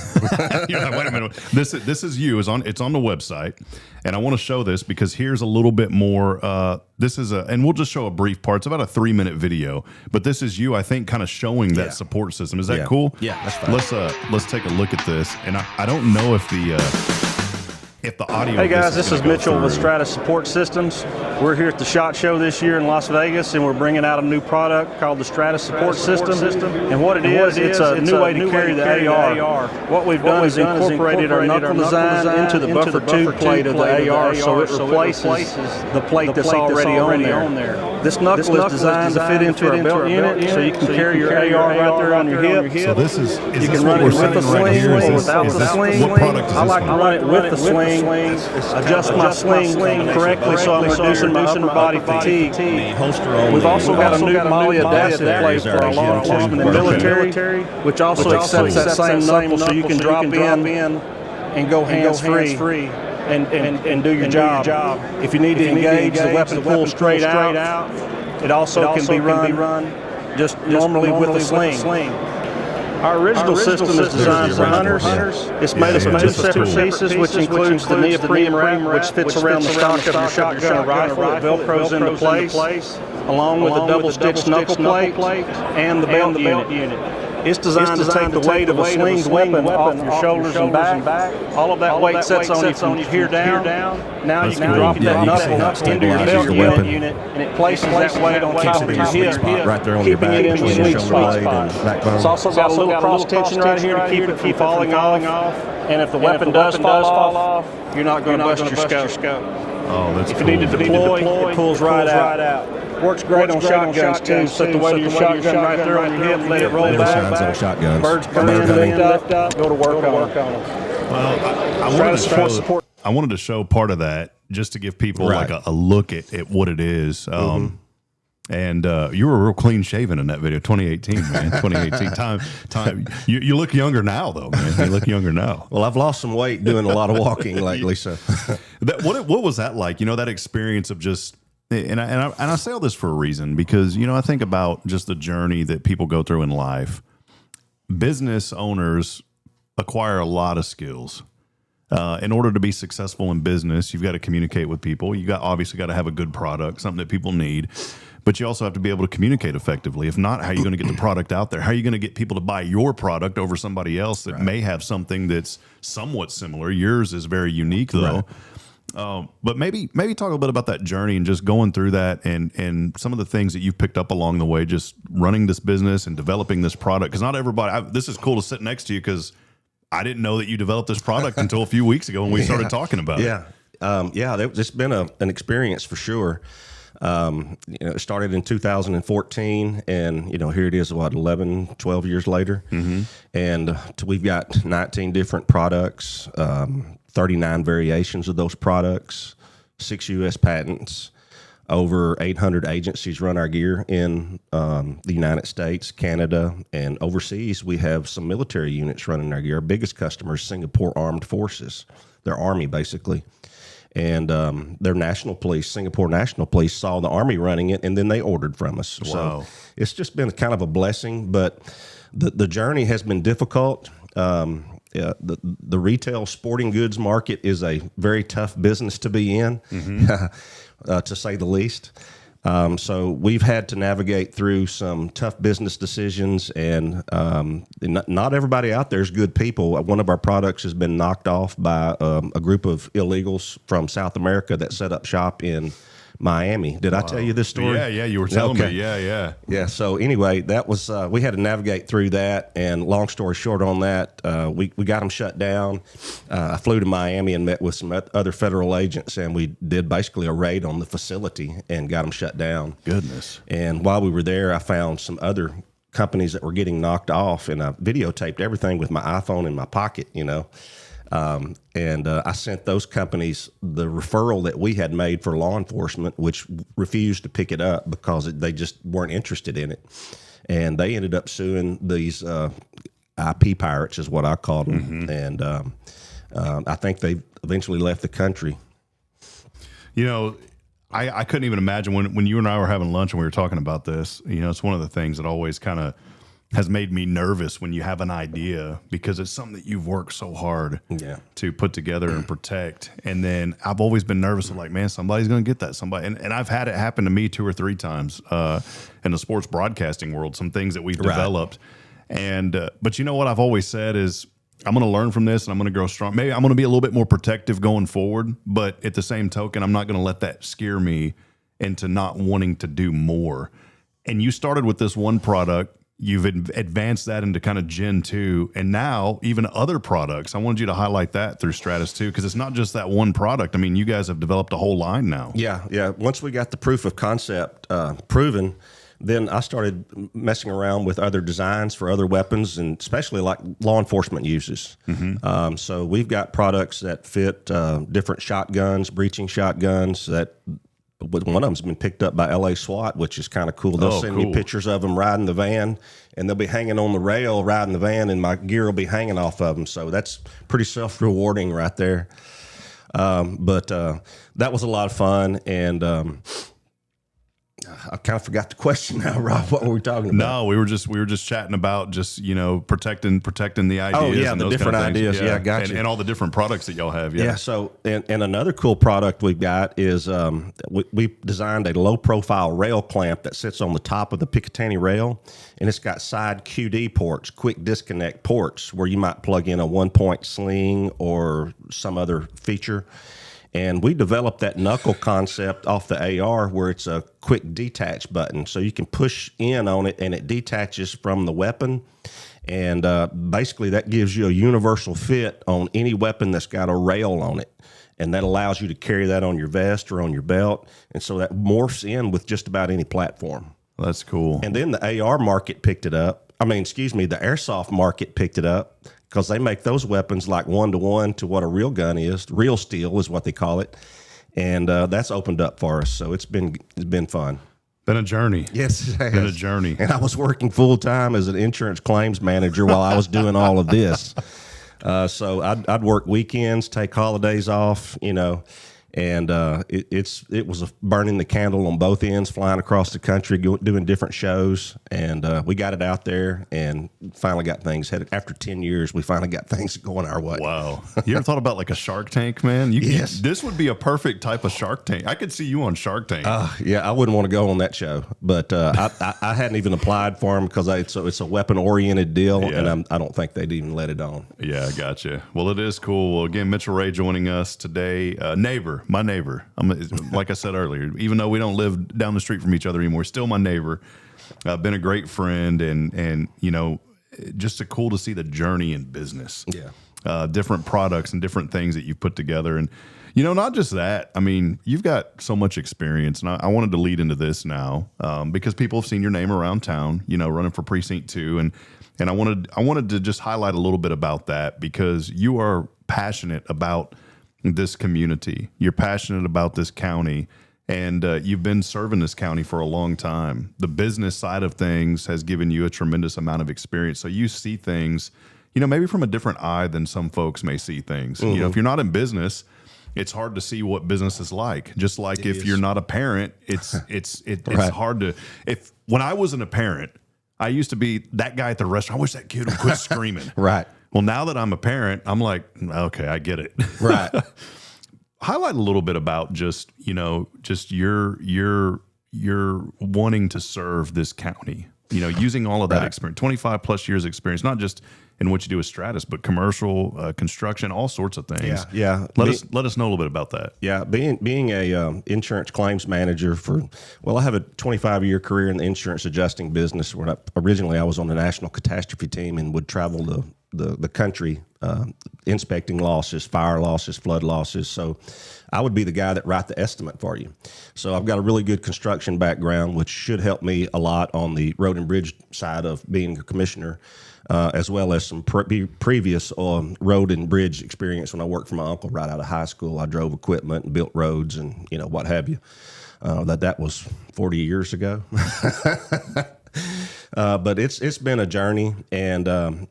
You're like, wait a minute. This is you. It's on the website, and I want to show this because here's a little bit more. This is and we'll just show a brief part. It's about a 3-minute video, but this is you, I think, kind of showing that support system. Is that cool? Yeah, that's fine. Let's take a look at this, and I don't know if the audio. Hey guys, this is Mitchell with Stratus Support Systems. We're here at the SHOT Show this year in Las Vegas, and we're bringing out a new product called the Stratus Support System. And what it is, it's a new way to carry the AR. What we've done is incorporated our knuckle design into the buffer tube plate of the AR, so it replaces the plate that's already on there. This knuckle is designed to fit into our belt unit, so you can carry your AR right there on your hip. So this is you can run it with the sling or without the sling. What product is this? I like to run it with the sling. Adjust my sling correctly so I'm reducing my upper body fatigue. We've also got a new MOLLE adaptive plate for our law enforcement and military, which also accepts that same knuckle so you can drop in and go hands-free and do your job. If you need to engage the weapon pull straight out, it also can be run just normally with a sling. Our original system is designed for hunters. It's made up of 2 separate pieces, which includes the neoprene wrap, which fits around the stock of your shotgun or rifle. It velcros into place, along with a double-stitched knuckle plate and the belt unit. It's designed to take the weight of a slinged weapon off your shoulders and back. All of that weight sets on you from here down. Now you can drop that knuckle into your belt unit, and it places that weight on top of your hip, right there on your keeping back, it in the sweet spot. It's also got a little cross tension right here to keep it from falling off. And if the weapon does fall off, you're not going to bust your scope. Oh, that's If cool. you need to deploy, it pulls right out. Works great on shotguns too. Set the weight of your shotgun right there on your hip, let it roll back. Birds come in, lift up, go to work on them. Well, I wanted to show part of that just to give people like a look at what it is. And you were real clean shaven in that video, 2018, man. 2018 time. You look younger now, though, man. You look younger now. Well, I've lost some weight doing a lot of walking lately. So, what was that like? You know, that experience of just. And I say all this for a reason because, you know, I think about just the journey that people go through in life. Business owners acquire a lot of skills. In order to be successful in business, you've got to communicate with people. You obviously got to have a good product, something that people need. But you also have to be able to communicate effectively. If not, how are you going to get the product out there? How are you going to get people to buy your product over somebody else that may have something that's somewhat similar? Yours is very unique, though. But maybe talk a little bit about that journey and just going through that and some of the things that you've picked up along the way, just running this business and developing this product. Because not everybody, this is cool to sit next to you because I didn't know that you developed this product until a few weeks ago when we started talking about it. It's been an experience for sure. It started in 2014, and here it is, 11, 12 years later, and we've got 19 different products, 39 variations of those products, 6 U.S. patents. Over 800 agencies run our gear in the United States, Canada, and overseas. We have some military units running our gear. Our biggest customer is Singapore Armed Forces, their army basically. And their national police, Singapore National Police, saw the Army running it, and then they ordered from us. Wow. So it's just been kind of a blessing, but the journey has been difficult. The retail sporting goods market is a very tough business to be in, to say the least. So we've had to navigate through some tough business decisions, and not everybody out there is good people. One of our products has been knocked off by a group of illegals from South America that set up shop in Miami. Did I tell you this story? Yeah, you were telling me. Yeah. So anyway, that was we had to navigate through that, and long story short on that, we got them shut down. I flew to Miami and met with some other federal agents, and we did basically a raid on the facility and got them shut down. Goodness. And while we were there, I found some other companies that were getting knocked off, and I videotaped everything with my iPhone in my pocket, and I sent those companies the referral that we had made for law enforcement, which refused to pick it up because they just weren't interested in it. And they ended up suing these IP pirates, is what I called them. And I think they eventually left the country. I couldn't even imagine when you and I were having lunch and we were talking about this. It's one of the things that always kind of has made me nervous when you have an idea, because it's something that you've worked so hard to put together and protect. And then I've always been nervous of like, man, somebody's going to get that. And I've had it happen to me 2 or 3 times in the sports broadcasting world, some things that we've developed. And, but you know what I've always said is I'm going to learn from this and I'm going to grow strong. Maybe I'm going to be a little bit more protective going forward, but at the same token, I'm not going to let that scare me into not wanting to do more. And you started with this one product. You've advanced that into kind of Gen 2, and now even other products. I wanted you to highlight that through Stratus too, because it's not just that one product. I mean, you guys have developed a whole line now. Yeah. Once we got the proof of concept proven, then I started messing around with other designs for other weapons, and especially like law enforcement uses. So we've got products that fit different shotguns, breaching shotguns that. But one of them's been picked up by LA SWAT, which is kind of cool. They'll send me pictures of them riding the van, and they'll be hanging on the rail riding the van, and my gear will be hanging off of them. So that's pretty self-rewarding right there. But that was a lot of fun, and I kind of forgot the question now, Rob. What were we talking about? No, we were just chatting about just protecting the ideas. Oh yeah, and the those different kind of ideas. Yeah, gotcha. And all the different products that y'all have. Yeah. So and another cool product we've got is we designed a low profile rail clamp that sits on the top of the Picatinny rail, and it's got side QD ports, quick disconnect ports, where you might plug in a 1-point sling or some other feature. And we developed that knuckle concept off the AR, where it's a quick detach button. So you can push in on it and it detaches from the weapon. And basically that gives you a universal fit on any weapon that's got a rail on it. And that allows you to carry that on your vest or on your belt. And so that morphs in with just about any platform. That's cool. And then the AR market picked it up. The airsoft market picked it up, because they make those weapons like 1-to-1 to what a real gun is. Real steel is what they call it. And that's opened up for us. So it's been fun. Been a journey. Yes, it has. Been a journey. And I was working full-time as an insurance claims manager while I was doing all of this. So I'd work weekends, take holidays off, and it was burning the candle on both ends, flying across the country, doing different shows, and we got it out there and finally got things headed. After 10 years, we finally got things going our way. Wow. You ever thought about like a Shark Tank, man? Yes. This would be a perfect type of Shark Tank. I could see you on Shark Tank. Yeah, I wouldn't want to go on that show, but I hadn't even applied for them because it's a weapon-oriented deal, and I don't think they'd even let it on. Yeah, I gotcha. Well, it is cool. Well, again, Mitchell Ray joining us today. My neighbor. Like I said earlier, even though we don't live down the street from each other anymore, still my neighbor. Been a great friend, and just cool to see the journey in business. Yeah. Different products and different things that you've put together. And Not just that. I mean, you've got so much experience, and I wanted to lead into this now because people have seen your name around town, running for Precinct 2, and I wanted to just highlight a little bit about that because you are passionate about this community. You're passionate about this county, and you've been serving this county for a long time. The business side of things has given you a tremendous amount of experience, so you see things, maybe from a different eye than some folks may see things. Mm-hmm. If you're not in business, it's hard to see what business is like. Just like if you're not a parent, it's hard to. When I wasn't a parent, I used to be that guy at the restaurant. I wish that kid would quit screaming. Right. Well, now that I'm a parent, I'm like, okay, I get it. Right. Highlight a little bit about just your wanting to serve this county. Using all of that experience, 25 plus years experience, not just in what you do with Stratus, but commercial, construction, all sorts of things. Yeah. Let us know a little bit about that. Yeah, being a insurance claims manager I have a 25-year career in the insurance adjusting business. Originally I was on the national catastrophe team and would travel the country inspecting losses, fire losses, flood losses. So I would be the guy that write the estimate for you. So I've got a really good construction background, which should help me a lot on the road and bridge side of being a commissioner, as well as some previous road and bridge experience when I worked for my uncle right out of high school. I drove equipment and built roads and what have you. That was 40 years ago. But it's been a journey, and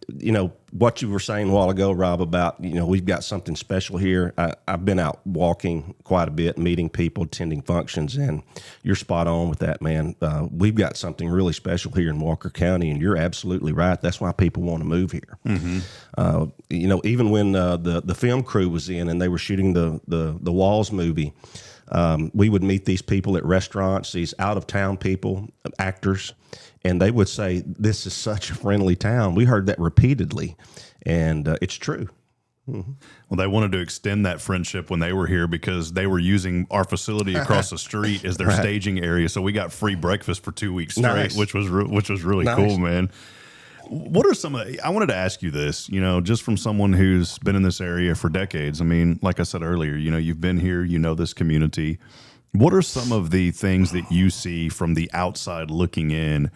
what you were saying a while ago, Rob, about we've got something special here. I've been out walking quite a bit, meeting people, attending functions, and you're spot on with that, man. We've got something really special here in Walker County, and you're absolutely right. That's why people want to move here. Mm-hmm. Even when the film crew was in and they were shooting the Walls movie. We would meet these people at restaurants, these out-of-town people, actors, and they would say, this is such a friendly town. We heard that repeatedly, and it's true. Mm-hmm. Well, they wanted to extend that friendship when they were here because they were using our facility across the street as their staging area. So we got free breakfast for 2 weeks straight, which was really cool, man. What are I wanted to ask you this, just from someone who's been in this area for decades. I mean, like I said earlier, you've been here, this community. What are some of the things that you see from the outside looking in,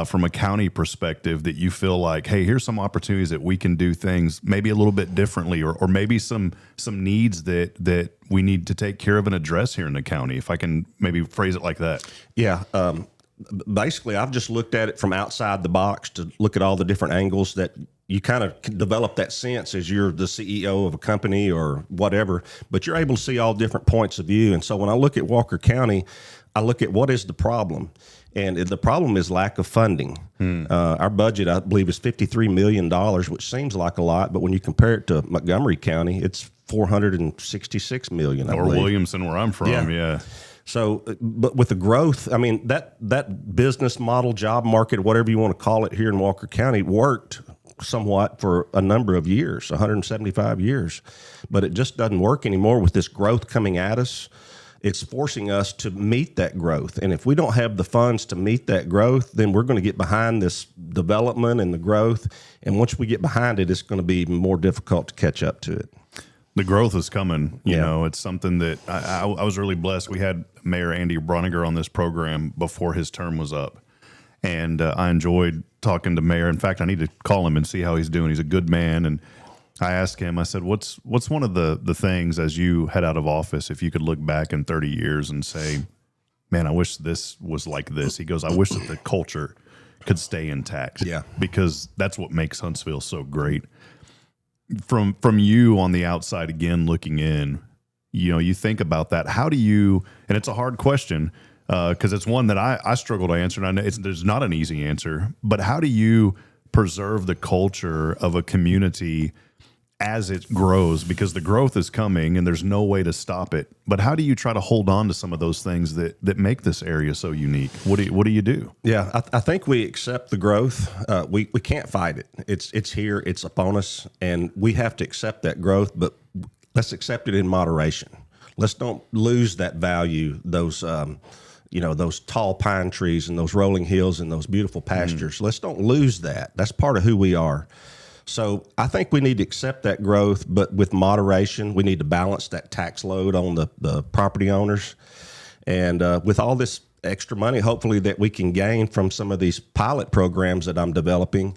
from a county perspective, that you feel like, hey, here's some opportunities that we can do things maybe a little bit differently, or maybe some needs that we need to take care of and address here in the county, if I can maybe phrase it like that? Yeah. Basically, I've just looked at it from outside the box to look at all the different angles that you kind of develop that sense as you're the CEO of a company or whatever, but you're able to see all different points of view. And so when I look at Walker County, I look at what is the problem. And the problem is lack of funding. Our budget, I believe, is $53 million, which seems like a lot, but when you compare it to Montgomery County, it's $466 million, I or believe. Williamson, where I'm from, yeah. So, but with the growth, I mean, that business model, job market, whatever you want to call it here in Walker County, worked somewhat for a number of years, 175 years. But it just doesn't work anymore with this growth coming at us. It's forcing us to meet that growth. And if we don't have the funds to meet that growth, then we're going to get behind this development and the growth. And once we get behind it, it's going to be even more difficult to catch up to it. The growth is coming. It's something that I was really blessed. We had Mayor Andy Broniger on this program before his term was up. And I enjoyed talking to Mayor. In fact, I need to call him and see how he's doing. He's a good man. And I asked him, I said, what's one of the things as you head out of office, if you could look back in 30 years and say, man, I wish this was like this. He goes, I wish that the culture could stay intact. Yeah. Because that's what makes Huntsville so great. From you on the outside, again, looking in, you think about that. How do you, and it's a hard question because it's one that I struggle to answer, and I know there's not an easy answer, but how do you preserve the culture of a community as it grows? Because the growth is coming and there's no way to stop it. But how do you try to hold on to some of those things that make this area so unique? What do you do? Yeah, I think we accept the growth. We can't fight it. It's here. It's upon us, and we have to accept that growth. But let's accept it in moderation. Let's don't lose that value. Those those tall pine trees and those rolling hills and those beautiful pastures. Let's don't lose that. That's part of who we are. So I think we need to accept that growth, but with moderation. We need to balance that tax load on the property owners. And with all this extra money, hopefully, that we can gain from some of these pilot programs that I'm developing,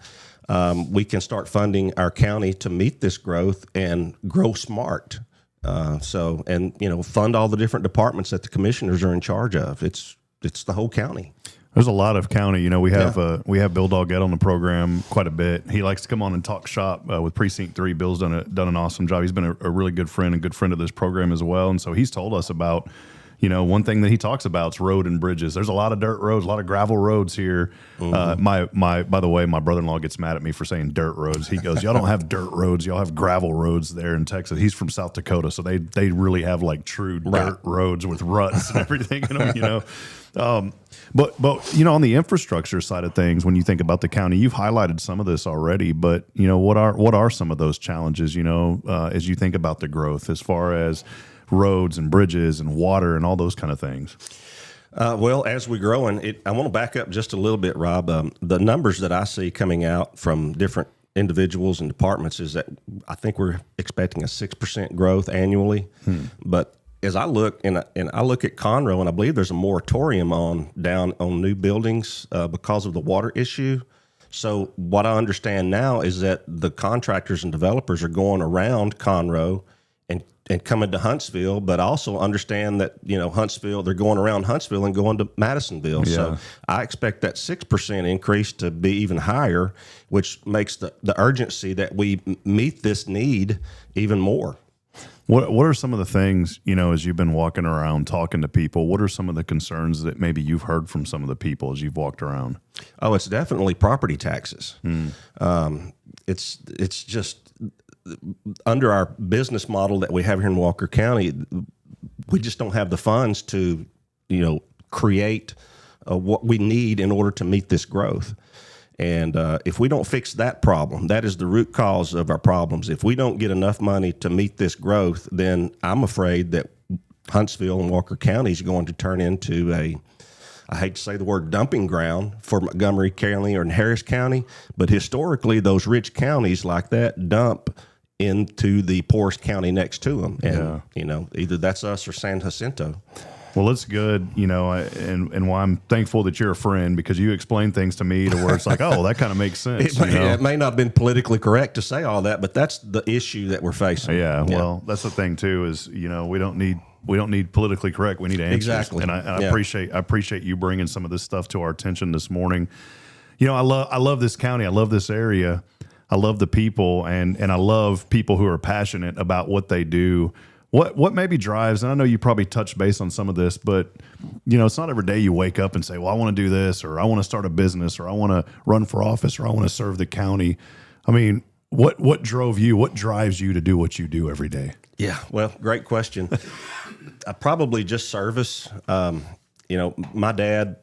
we can start funding our county to meet this growth and grow smart. Fund all the different departments that the commissioners are in charge of. It's the whole county. There's a lot of county. We have Bill Doggett on the program quite a bit. He likes to come on and talk shop with Precinct 3. Bill's done an awesome job. He's been a really good friend and good friend of this program as well. And so he's told us about, one thing that he talks about is road and bridges. There's a lot of dirt roads, a lot of gravel roads here. Mm-hmm. By the way, my brother-in-law gets mad at me for saying dirt roads. He goes, y'all don't have dirt roads. Y'all have gravel roads there in Texas. He's from South Dakota, so they really have like true dirt roads with ruts and everything in them, But on the infrastructure side of things, when you think about the county, you've highlighted some of this already. But what are some of those challenges? As you think about the growth, as far as roads and bridges and water and all those kind of things. Well, as we're growing, I want to back up just a little bit, Rob. The numbers that I see coming out from different individuals and departments is that I think we're expecting a 6% growth annually, but as I look and I look at Conroe, and I believe there's a moratorium on new buildings because of the water issue. So what I understand now is that the contractors and developers are going around Conroe and coming to Huntsville, but also understand that Huntsville, they're going around Huntsville and going to Madisonville. Yeah. So I expect that 6% increase to be even higher, which makes the urgency that we meet this need even more. What are some of the things, as you've been walking around talking to people, what are some of the concerns that maybe you've heard from some of the people as you've walked around? Oh, it's definitely property taxes. It's just under our business model that we have here in Walker County, we just don't have the funds to, create what we need in order to meet this growth. And if we don't fix that problem, that is the root cause of our problems. If we don't get enough money to meet this growth, then I'm afraid that Huntsville and Walker County is going to turn into I hate to say the word dumping ground for Montgomery County or Harris County, but historically those rich counties like that dump into the poorest county next to them. And, either that's us or San Jacinto. Well, it's good, and why I'm thankful that you're a friend, because you explain things to me to where it's like, oh, that kind of makes sense. It may not have been politically correct to say all that, but that's the issue that we're facing. Yeah. Well, that's the thing too, is, we don't need politically correct. We need answers. Exactly. And I appreciate you bringing some of this stuff to our attention this morning. I love this county. I love this area. I love the people, and I love people who are passionate about what they do. What maybe drives, and I know you probably touched base on some of this, but it's not every day you wake up and say, well, I want to do this, or I want to start a business, or I want to run for office, or I want to serve the county. I mean, what drove you? What drives you to do what you do every day? Yeah, well, great question. Probably just service. My dad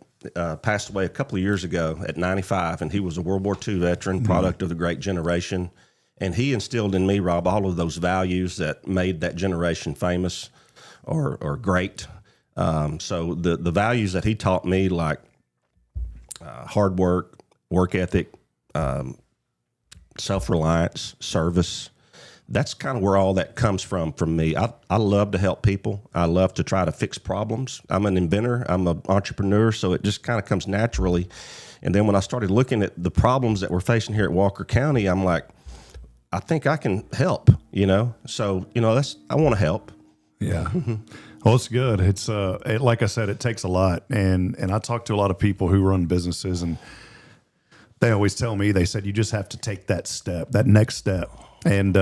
passed away a couple of years ago at 95, and he was a World War II veteran, product of the Great Generation. And he instilled in me, Rob, all of those values that made that generation famous or great. So the values that he taught me, like hard work ethic, self-reliance, service, that's kind of where all that comes from me. I love to help people. I love to try to fix problems. I'm an inventor. I'm an entrepreneur, so it just kind of comes naturally. And then when I started looking at the problems that we're facing here at Walker County, I'm like, I think I can help, So, I want to help. Yeah. Well, it's good. It's like I said, it takes a lot. And I talk to a lot of people who run businesses, and they always tell me, they said, you just have to take that step, that next step. And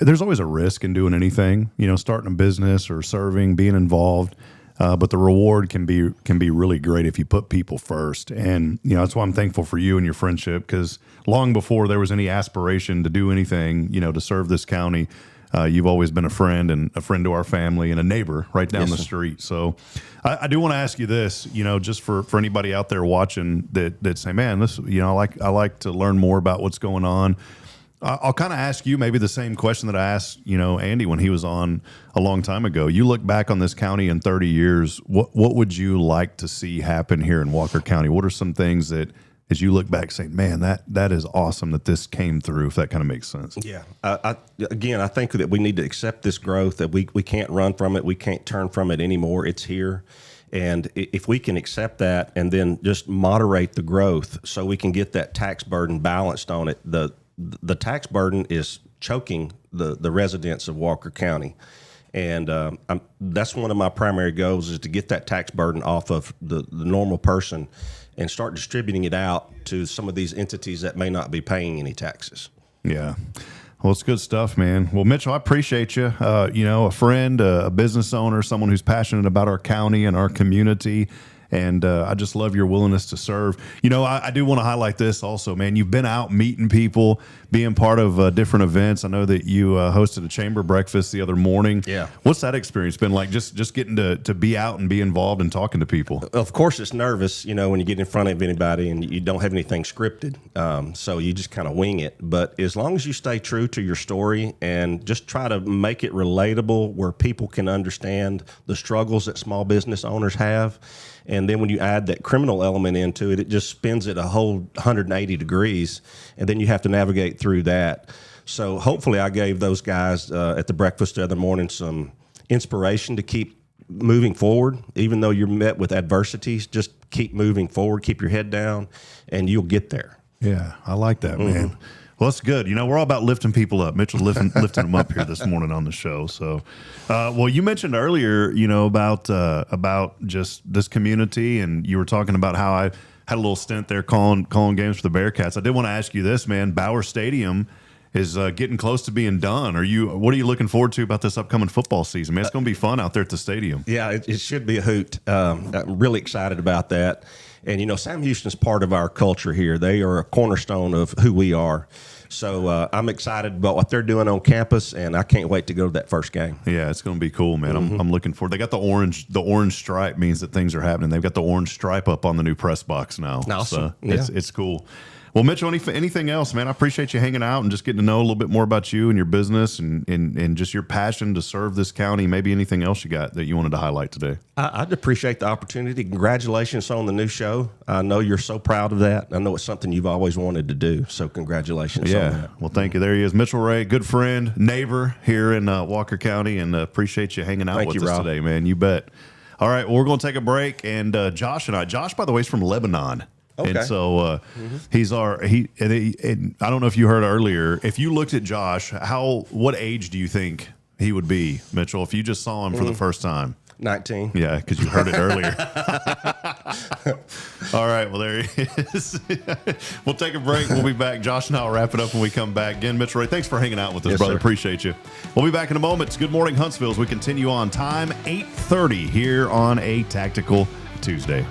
there's always a risk in doing anything, starting a business or serving, being involved. But the reward can be really great if you put people first. And, that's why I'm thankful for you and your friendship, because long before there was any aspiration to do anything, to serve this county, you've always been a friend to our family and a neighbor right down the street. So I do want to ask you this, just for anybody out there watching that say, man, this, I like to learn more about what's going on. I'll kind of ask you maybe the same question that I asked, Andy when he was on a long time ago. You look back on this county in 30 years, what would you like to see happen here in Walker County? What are some things that as you look back saying, man, that is awesome that this came through, if that kind of makes sense? Yeah. I think that we need to accept this growth, that we can't run from it. We can't turn from it anymore. It's here. And if we can accept that and then just moderate the growth so we can get that tax burden balanced on it, the tax burden is choking the residents of Walker County. And that's one of my primary goals, is to get that tax burden off of the normal person and start distributing it out to some of these entities that may not be paying any taxes. Yeah. Well, it's good stuff, man. Well, Mitchell, I appreciate you. A friend, a business owner, someone who's passionate about our county and our community. And I just love your willingness to serve. I do want to highlight this also, man. You've been out meeting people, being part of different events. I know that you hosted a chamber breakfast the other morning. Yeah. What's that experience been like, just getting to be out and be involved and talking to people? Of course, it's nervous, when you get in front of anybody and you don't have anything scripted. So you just kind of wing it. But as long as you stay true to your story and just try to make it relatable where people can understand the struggles that small business owners have. And then when you add that criminal element into it, it just spins it a whole 180 degrees, and then you have to navigate through that. So hopefully I gave those guys at the breakfast the other morning some inspiration to keep moving forward. Even though you're met with adversities, just keep moving forward, keep your head down, and you'll get there. Yeah, I like that, man. Well, that's good. We're all about lifting people up. Mitchell's lifting them up here this morning on the show. So, well, you mentioned earlier, about just this community, and you were talking about how I had a little stint there calling games for the Bearcats. I did want to ask you this, man. Bauer Stadium is getting close to being done. What are you looking forward to about this upcoming football season, man? It's going to be fun out there at the stadium. Yeah, it should be a hoot. I'm really excited about that. And, Sam Houston's part of our culture here. They are a cornerstone of who we are. So I'm excited about what they're doing on campus, and I can't wait to go to that first game. Yeah, it's going to be cool, man. I'm looking forward. They got the orange. The orange stripe means that things are happening. They've got the orange stripe up on the new press box now. Awesome. So it's cool. Well, Mitchell, anything else, man? I appreciate you hanging out and just getting to know a little bit more about you and your business and just your passion to serve this county. Maybe anything else you got that you wanted to highlight today? I'd appreciate the opportunity. Congratulations on the new show. I know you're so proud of that. I know it's something you've always wanted to do, so congratulations on that. Well, thank you. There he is, Mitchell Ray, good friend, neighbor here in Walker County, and appreciate you hanging out with us today, man. You bet. All right, well, we're going to take a break, and Josh, by the way, is from Lebanon. Okay. And so and I don't know if you heard earlier, if you looked at Josh, what age do you think he would be, Mitchell, if you just saw him for the first time? 19. Yeah, because you heard it earlier. All right, well, there he is. We'll take a break. We'll be back. Josh and I will wrap it up when we come back. Again, Mitchell Ray, thanks for hanging out with us, brother. Sir. Appreciate you. We'll be back in a moment. It's Good Morning Huntsville as we continue on. Time 8:30 here on a Tactical Tuesday.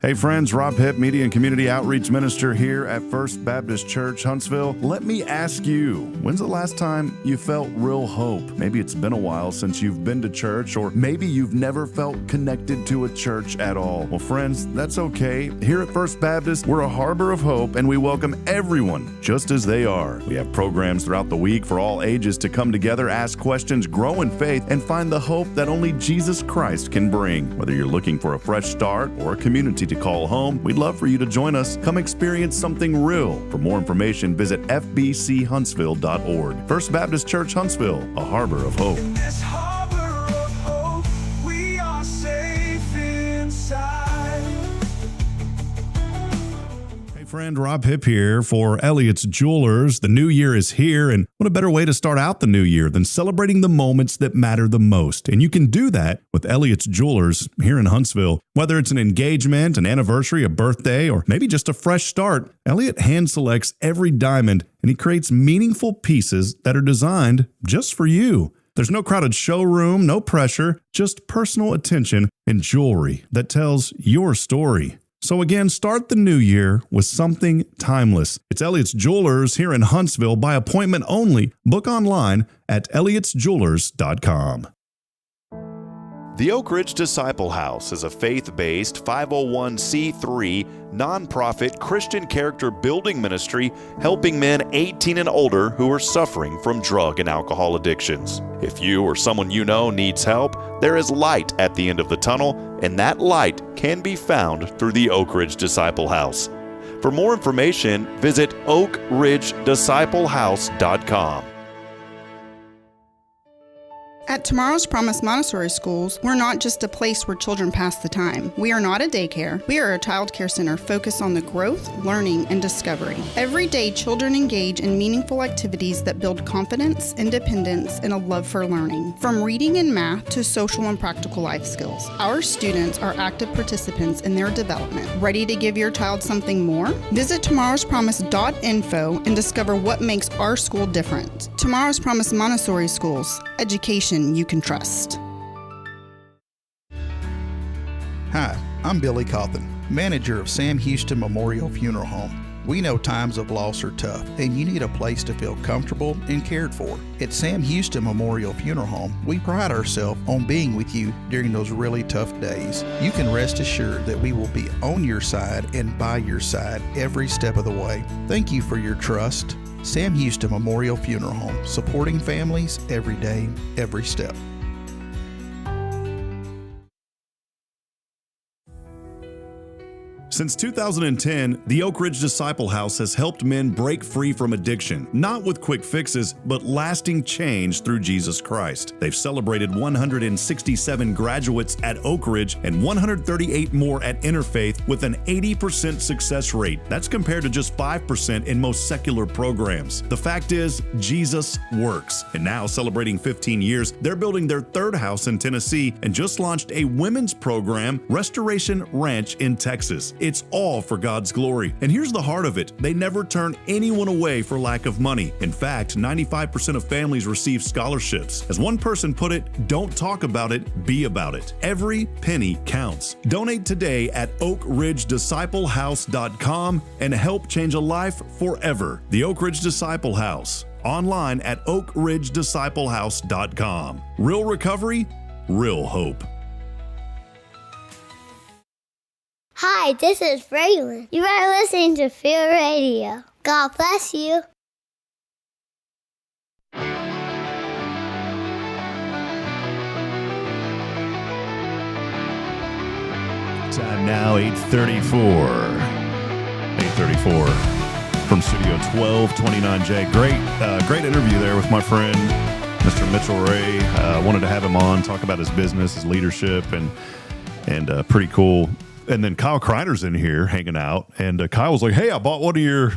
Hey friends, Rob Hipp, Media and Community Outreach Minister here at First Baptist Church, Huntsville. Let me ask you, when's the last time you felt real hope? Maybe it's been a while since you've been to church, or maybe you've never felt connected to a church at all. Well, friends, that's okay. Here at First Baptist, we're a harbor of hope, and we welcome everyone just as they are. We have programs throughout the week for all ages to come together, ask questions, grow in faith, and find the hope that only Jesus Christ can bring. Whether you're looking for a fresh start or a community to call home, we'd love for you to join us. Come experience something real. For more information, visit fbchuntsville.org. First Baptist Church, Huntsville, a harbor of hope. In this harbor of hope, we are safe inside. Hey friend, Rob Hipp here for Elliott's Jewelers. The new year is here, and what a better way to start out the new year than celebrating the moments that matter the most. And you can do that with Elliott's Jewelers here in Huntsville. Whether it's an engagement, an anniversary, a birthday, or maybe just a fresh start, Elliott hand selects every diamond, and he creates meaningful pieces that are designed just for you. There's no crowded showroom, no pressure, just personal attention and jewelry that tells your story. So again, start the new year with something timeless. It's Elliott's Jewelers here in Huntsville by appointment only. Book online at elliotsjewelers.com. The Oak Ridge Disciple House is a faith-based 501c3 nonprofit Christian character building ministry helping men 18 and older who are suffering from drug and alcohol addictions. If you or someone you know needs help, there is light at the end of the tunnel, and that light can be found through the Oak Ridge Disciple House. For more information, visit oakridgedisciplehouse.com. At Tomorrow's Promise Montessori Schools, we're not just a place where children pass the time. We are not a daycare. We are a child care center focused on the growth, learning, and discovery. Every day, children engage in meaningful activities that build confidence, independence, and a love for learning. From reading and math to social and practical life skills, our students are active participants in their development. Ready to give your child something more? Visit tomorrowspromise.info and discover what makes our school different. Tomorrow's Promise Montessori Schools. Education you can trust. Hi, I'm Billy Cawthon, manager of Sam Houston Memorial Funeral Home. We know times of loss are tough, and you need a place to feel comfortable and cared for. At Sam Houston Memorial Funeral Home, we pride ourselves on being with you during those really tough days. You can rest assured that we will be on your side and by your side every step of the way. Thank you for your trust. Sam Houston Memorial Funeral Home, supporting families every day, every step. Since 2010, the Oak Ridge Disciple House has helped men break free from addiction, not with quick fixes, but lasting change through Jesus Christ. They've celebrated 167 graduates at Oak Ridge and 138 more at Interfaith with an 80% success rate. That's compared to just 5% in most secular programs. The fact is, Jesus works. And now, celebrating 15 years, they're building their third house in Tennessee and just launched a women's program, Restoration Ranch in Texas. It's all for God's glory. And here's the heart of it. They never turn anyone away for lack of money. In fact, 95% of families receive scholarships. As one person put it, don't talk about it, be about it. Every penny counts. Donate today at oakridgedisciplehouse.com and help change a life forever. The Oak Ridge Disciple House. Online at oakridgedisciplehouse.com. Real recovery, real hope. Hi, this is Braylon. You are listening to Fear Radio. God bless you. Time now, 8:34. 8:34 from Studio 1229J. Great interview there with my friend, Mr. Mitchell Ray. Wanted to have him on, talk about his business, his leadership, and pretty cool. And then Kyle Kreiner's in here hanging out, and Kyle was like, "Hey, I bought one of your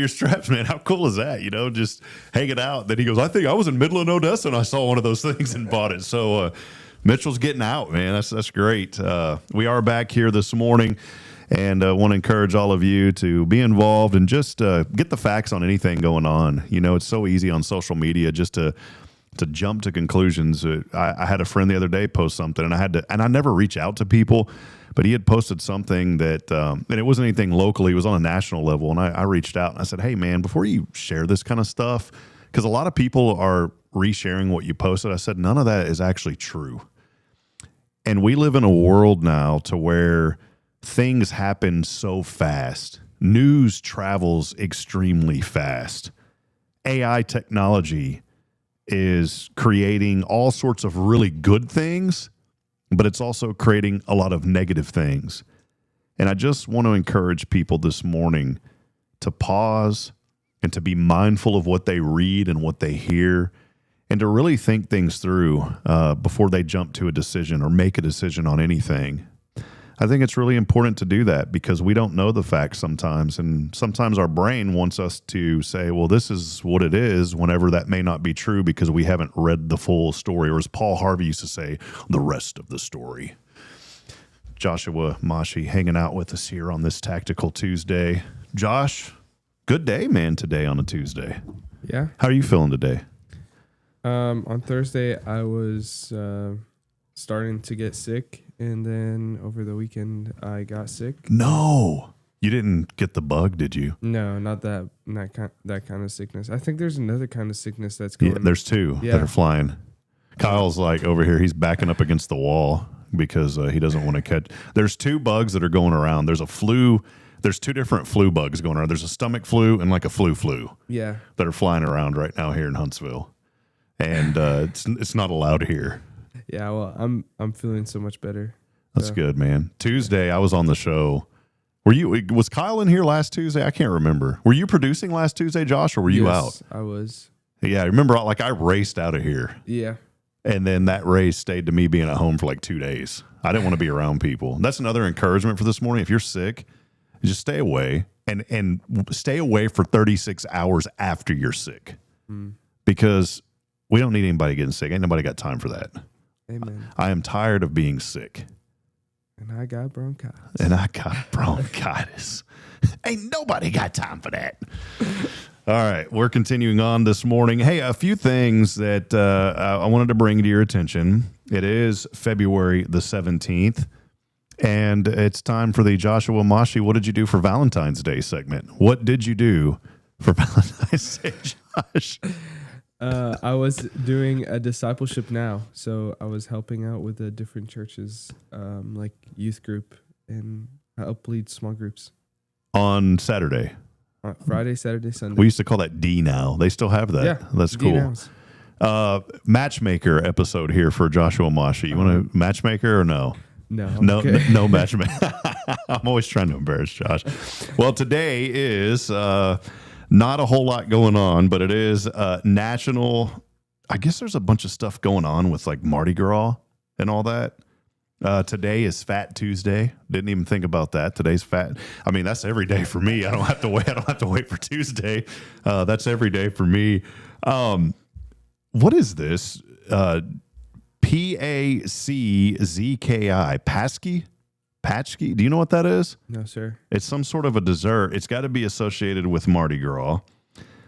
straps, man. How cool is that? You know, just hanging out." Then he goes, "I think I was in Midland, Odessa, and I saw one of those things and bought it." So Mitchell's getting out, man. That's great. We are back here this morning, and want to encourage all of you to be involved and just get the facts on anything going on. You know, it's so easy on social media just to jump to conclusions. I had a friend the other day post something, and I never reach out to people. But he had posted something that, and it wasn't anything locally, it was on a national level. And I reached out and I said, "Hey, man, before you share this kind of stuff," because a lot of people are resharing what you posted, I said, none of that is actually true. And we live in a world now to where things happen so fast. News travels extremely fast. AI technology is creating all sorts of really good things, but it's also creating a lot of negative things. And I just want to encourage people this morning to pause and to be mindful of what they read and what they hear, and to really think things through before they jump to a decision or make a decision on anything. I think it's really important to do that because we don't know the facts sometimes, and sometimes our brain wants us to say, well, this is what it is, whenever that may not be true because we haven't read the full story, or as Paul Harvey used to say, the rest of the story. Joshua Mashi hanging out with us here on this Tactical Tuesday. Josh, good day, man, today on a Tuesday. Yeah. How are you feeling today? On Thursday, I was starting to get sick, and then over the weekend I got sick. No, you didn't get the bug, did you? No, not that kind of sickness. I think there's another kind of sickness that's going. Yeah, there's two that are flying. Kyle's like over here. He's backing up against the wall because he doesn't want to catch. There's two bugs that are going around. There's a flu. There's two different flu bugs going around. There's a stomach flu and like a flu. Yeah. That are flying around right now here in Huntsville, and it's not allowed here. Yeah. Well, I'm feeling so much better. That's good, man. Tuesday I was on the show. Was Kyle in here last Tuesday? I can't remember. Were you producing last Tuesday, Josh, or were you out? I was. Yeah, I remember. Like I raced out of here. Yeah. And then that race stayed to me being at home for like 2 days. I didn't want to be around people. That's another encouragement for this morning. If you're sick, just stay away and stay away for 36 hours after you're sick. Because we don't need anybody getting sick. Ain't nobody got time for that. Amen. I am tired of being sick. And I got bronchitis. Ain't nobody got time for that. All right, we're continuing on this morning. Hey, a few things that I wanted to bring to your attention. It is February the 17th, and it's time for the Joshua Mashi, What Did You Do for Valentine's Day segment. What did you do for Valentine's Day, Josh? I was doing a discipleship now, so I was helping out with the different churches, like youth group, and help lead small groups. On Saturday? Friday, Saturday, Sunday. We used to call that D now. They still have that. Yeah, that's cool. Matchmaker episode here for Joshua Mashi. You want a matchmaker or no? No. Okay. No matchmaker. I'm always trying to embarrass Josh. Well, today is not a whole lot going on, but it is national. I guess there's a bunch of stuff going on with like Mardi Gras and all that. Today is Fat Tuesday. Didn't even think about that. Today's fat. I mean, that's every day for me. I don't have to wait. I don't have to wait for Tuesday. That's every day for me. What is this? PACZKI. Patchki? Do you know what that is? No, sir. It's some sort of a dessert. It's got to be associated with Mardi Gras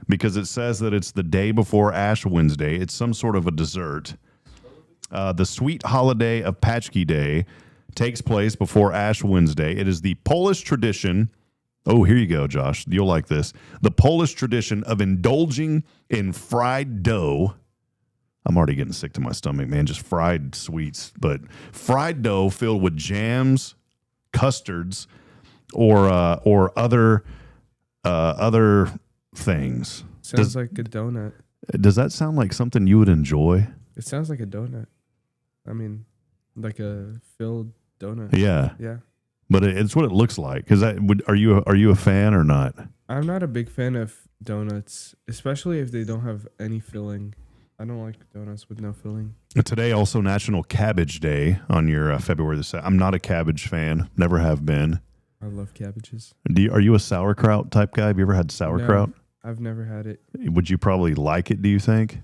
because it says that it's the day before Ash Wednesday. It's some sort of a dessert. The sweet holiday of Patchki Day takes place before Ash Wednesday. It is the Polish tradition. Oh, here you go, Josh. You'll like this. The Polish tradition of indulging in fried dough. I'm already getting sick to my stomach, man. Just fried sweets. But fried dough filled with jams, custards, or other things. Sounds like a donut. Does that sound like something you would enjoy? It sounds like a donut. I mean, like a filled donut. Yeah. Yeah. But it's what it looks like. Because are you a fan or not? I'm not a big fan of donuts, especially if they don't have any filling. I don't like donuts with no filling. Today also National Cabbage Day on your February the 2nd. I'm not a cabbage fan. Never have been. I love cabbages. Are you a sauerkraut type guy? Have you ever had sauerkraut? No, I've never had it. Would you probably like it, do you think?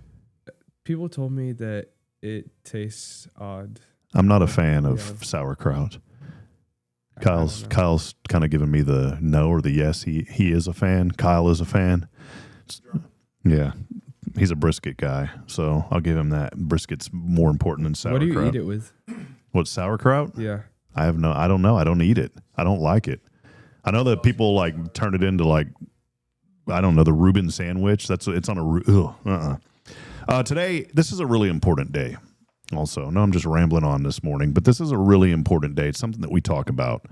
People told me that it tastes odd. I'm not a fan of sauerkraut. Kyle's kind of giving me the no or the yes. He is a fan. Kyle is a fan. Yeah. He's a brisket guy, so I'll give him that. Brisket's more important than sauerkraut. What do you eat it with? What, sauerkraut? Yeah. I don't know. I don't eat it. I don't like it. I know that people like turn it into like, I don't know, the Reuben sandwich. It's on a, today, this is a really important day. Also, no, I'm just rambling on this morning, but this is a really important day. It's something that we talk about.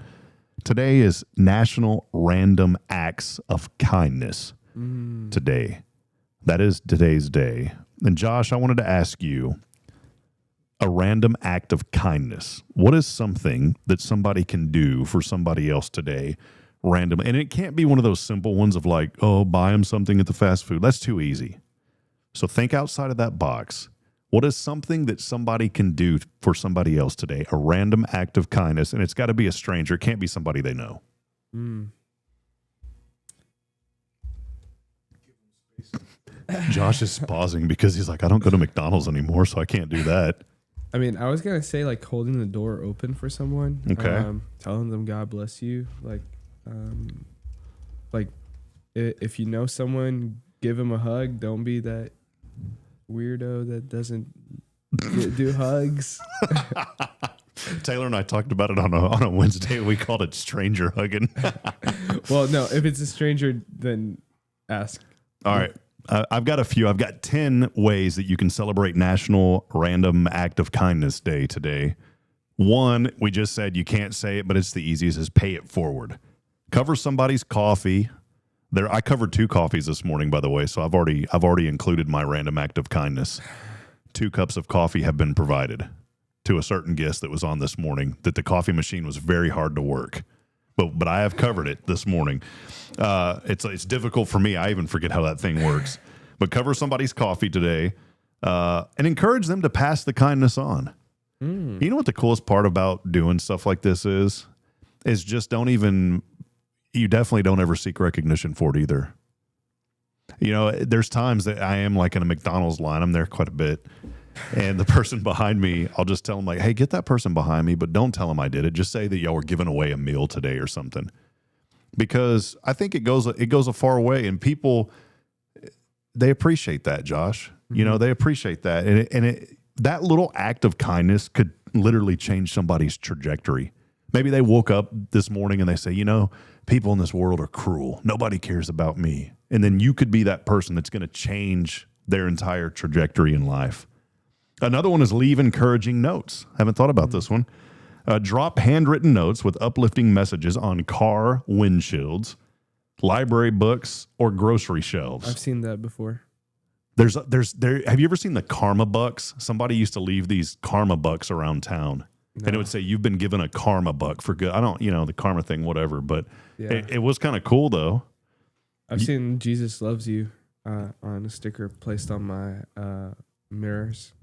Today is National Random Acts of Kindness. Today. That is today's day. And Josh, I wanted to ask you a random act of kindness. What is something that somebody can do for somebody else today randomly? And it can't be one of those simple ones of like, oh, buy them something at the fast food. That's too easy. So think outside of that box. What is something that somebody can do for somebody else today? A random act of kindness. And it's got to be a stranger. It can't be somebody they know. Josh is pausing because he's like, I don't go to McDonald's anymore, so I can't do that. I mean, I was going to say like holding the door open for someone. Okay. Telling them God bless you. Like if you know someone, give them a hug. Don't be that weirdo that doesn't do hugs. Taylor and I talked about it on a Wednesday. We called it stranger hugging. Well, no, if it's a stranger, then ask. All right. I've got a few. I've got 10 ways that you can celebrate National Random Act of Kindness Day today. One, we just said you can't say it, but it's the easiest, is pay it forward. Cover somebody's coffee. I covered 2 coffees this morning, by the way, so I've already included my random act of kindness. 2 cups of coffee have been provided to a certain guest that was on this morning, that the coffee machine was very hard to work. But I have covered it this morning. It's difficult for me. I even forget how that thing works. But cover somebody's coffee today and encourage them to pass the kindness on. You know what the coolest part about doing stuff like this is just you definitely don't ever seek recognition for it either. You know, there's times that I am like in a McDonald's line. I'm there quite a bit. And the person behind me, I'll just tell them like, hey, get that person behind me, but don't tell them I did it. Just say that y'all were giving away a meal today or something. Because I think it goes a far way, and people, they appreciate that, Josh. You know, they appreciate that. And that little act of kindness could literally change somebody's trajectory. Maybe they woke up this morning and they say, you know, people in this world are cruel. Nobody cares about me. And then you could be that person that's going to change their entire trajectory in life. Another one is leave encouraging notes. I haven't thought about this one. Drop handwritten notes with uplifting messages on car windshields, library books, or grocery shelves. I've seen that before. Have you ever seen the karma bucks? Somebody used to leave these karma bucks around town. No. And it would say, you've been given a karma buck for good. I don't, the karma thing, whatever. But yeah. It was kind of cool, though. I've seen Jesus loves you on a sticker placed on my mirrors.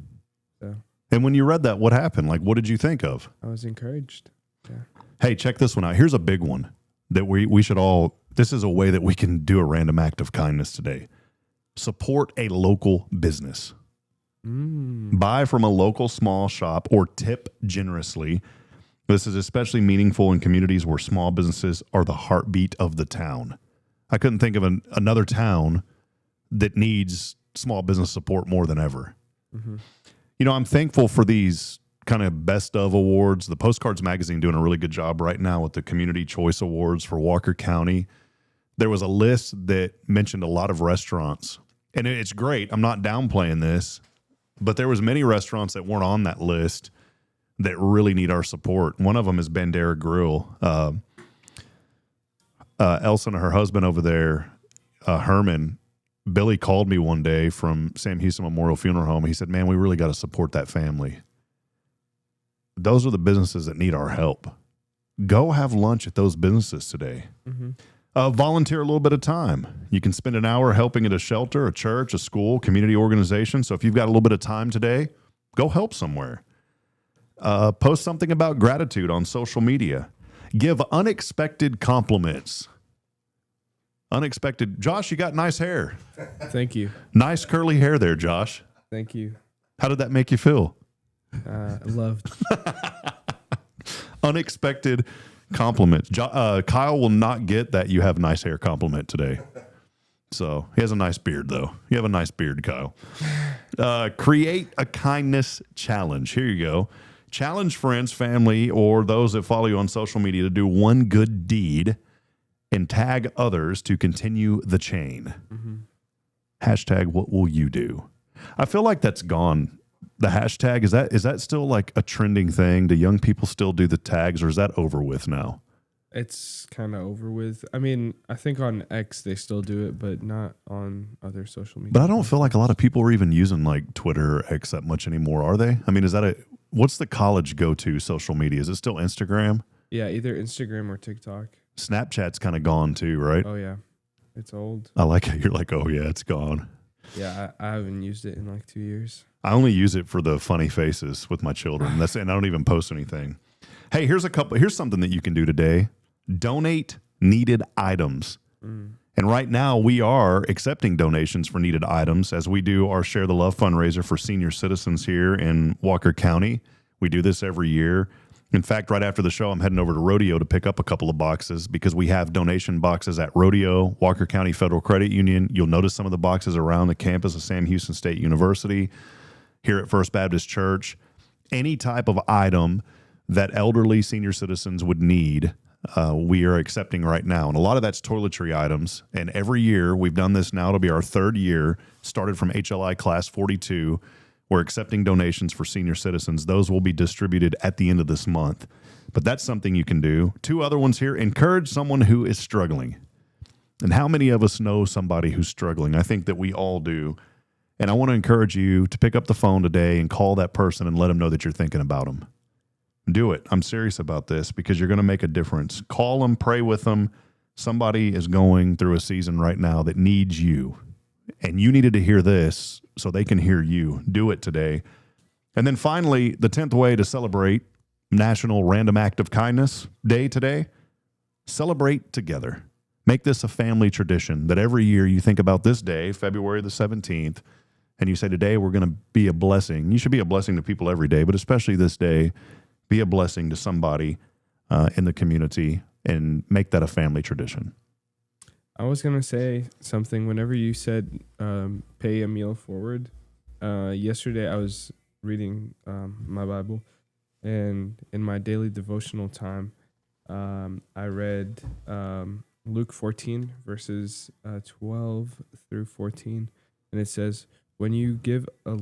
So. And when you read that, what happened? Like, what did you think of? I was encouraged. Yeah. Hey, check this one out. Here's a big one that we should all, this is a way that we can do a random act of kindness today. Support a local business. Buy from a local small shop or tip generously. This is especially meaningful in communities where small businesses are the heartbeat of the town. I couldn't think of another town that needs small business support more than ever. Mm-hmm. You know, I'm thankful for these kind of best of awards. The Postcards magazine doing a really good job right now with the Community Choice Awards for Walker County. There was a list that mentioned a lot of restaurants, and it's great. I'm not downplaying this, but there was many restaurants that weren't on that list that really need our support. One of them is Bandera Grill. Elsa and her husband over there, Herman, Billy called me one day from Sam Houston Memorial Funeral Home. He said, man, we really got to support that family. Those are the businesses that need our help. Go have lunch at those businesses today. Mm-hmm. Volunteer a little bit of time. You can spend an hour helping at a shelter, a church, a school, community organization. So if you've got a little bit of time today, go help somewhere. Post something about gratitude on social media. Give unexpected compliments. Unexpected. Josh, you got nice hair. Thank you. Nice curly hair there, Josh. Thank you. How did that make you feel? Loved. Unexpected compliments. Kyle will not get that you have nice hair compliment today. So he has a nice beard, though. You have a nice beard, Kyle. Create a kindness challenge. Here you go. Challenge friends, family, or those that follow you on social media to do one good deed and tag others to continue the chain. Mm-hmm. Hashtag, what will you do? I feel like that's gone. The hashtag, is that still like a trending thing? Do young people still do the tags, or is that over with now? It's kind of over with. I mean, I think on X they still do it, but not on other social media. But I don't feel like a lot of people are even using like Twitter or X that much anymore, are they? I mean, what's the college go-to social media? Is it still Instagram? Yeah, either Instagram or TikTok. Snapchat's kind of gone too, right? Oh, yeah. It's old. I like how you're like, oh, yeah, it's gone. Yeah, I haven't used it in like 2 years. I only use it for the funny faces with my children. And I don't even post anything. Hey, here's something that you can do today. Donate needed items. And right now we are accepting donations for needed items as we do our Share the Love fundraiser for senior citizens here in Walker County. We do this every year. In fact, right after the show, I'm heading over to Rodeo to pick up a couple of boxes because we have donation boxes at Rodeo, Walker County Federal Credit Union. You'll notice some of the boxes around the campus of Sam Houston State University, here at First Baptist Church. Any type of item that elderly senior citizens would need, we are accepting right now. And a lot of that's toiletry items. And every year, we've done this now. It'll be our third year, started from HLI Class 42. We're accepting donations for senior citizens. Those will be distributed at the end of this month. But that's something you can do. 2 other ones here. Encourage someone who is struggling. And how many of us know somebody who's struggling? I think that we all do. And I want to encourage you to pick up the phone today and call that person and let them know that you're thinking about them. Do it. I'm serious about this because you're going to make a difference. Call them, pray with them. Somebody is going through a season right now that needs you. And you needed to hear this so they can hear you. Do it today. And then finally, the 10th way to celebrate National Random Act of Kindness Day today, celebrate together. Make this a family tradition that every year you think about this day, February the 17th, and you say, today we're going to be a blessing. You should be a blessing to people every day, but especially this day, be a blessing to somebody in the community and make that a family tradition. I was going to say something whenever you said pay a meal forward. Yesterday I was reading my Bible, and in my daily devotional time, I read Luke 14, verses 12 through 14. And it says, when you give a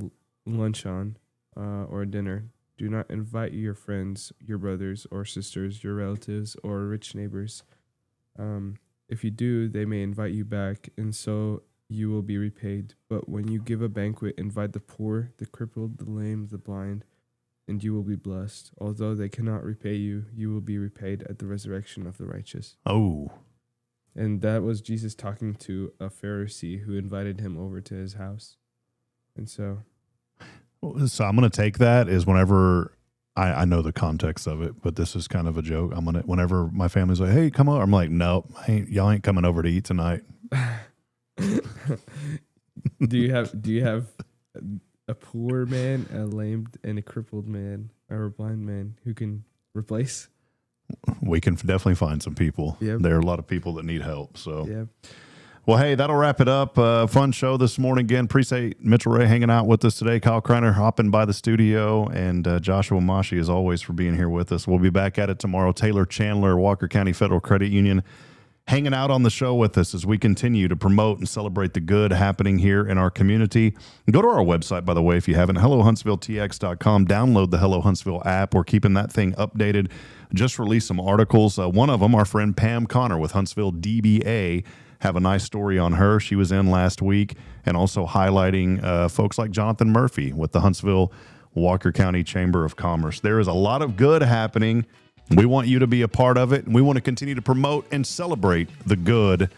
luncheon or a dinner, do not invite your friends, your brothers or sisters, your relatives, or rich neighbors. If you do, they may invite you back, and so you will be repaid. But when you give a banquet, invite the poor, the crippled, the lame, the blind, and you will be blessed. Although they cannot repay you, you will be repaid at the resurrection of the righteous. Oh. And that was Jesus talking to a Pharisee who invited him over to his house. And so I'm going to take that as whenever I know the context of it, but this is kind of a joke. Whenever my family's like, hey, come over, I'm like, nope, y'all ain't coming over to eat tonight. Do you have a poor man, a lame, and a crippled man, or a blind man who can replace? We can definitely find some people. Yep. There are a lot of people that need help. So, yep. Well, hey, that'll wrap it up. Fun show this morning. Again, appreciate Mitchell Ray hanging out with us today. Kyle Kreiner hopping by the studio, and Joshua Mashi, as always, for being here with us. We'll be back at it tomorrow. Taylor Chandler, Walker County Federal Credit Union, hanging out on the show with us as we continue to promote and celebrate the good happening here in our community. Go to our website, by the way, if you haven't, HelloHuntsvilleTX.com. Download the Hello Huntsville app. We're keeping that thing updated. Just released some articles. One of them, our friend Pam Connor with Huntsville DBA, have a nice story on her. She was in last week, and also highlighting folks like Jonathan Murphy with the Huntsville Walker County Chamber of Commerce. There is a lot of good happening. We want you to be a part of it, and we want to continue to promote and celebrate the good.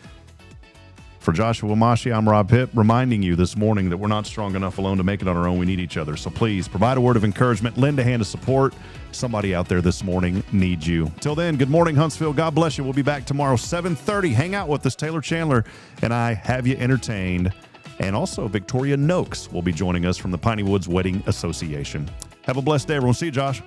For Joshua Mashi, I'm Rob Hipp, reminding you this morning that we're not strong enough alone to make it on our own. We need each other. So please provide a word of encouragement, lend a hand of support. Somebody out there this morning needs you. Till then, good morning, Huntsville. God bless you. We'll be back tomorrow, 7:30. Hang out with us. Taylor Chandler and I have you entertained. And also, Victoria Noakes will be joining us from the Piney Woods Wedding Association. Have a blessed day, everyone. See you, Josh.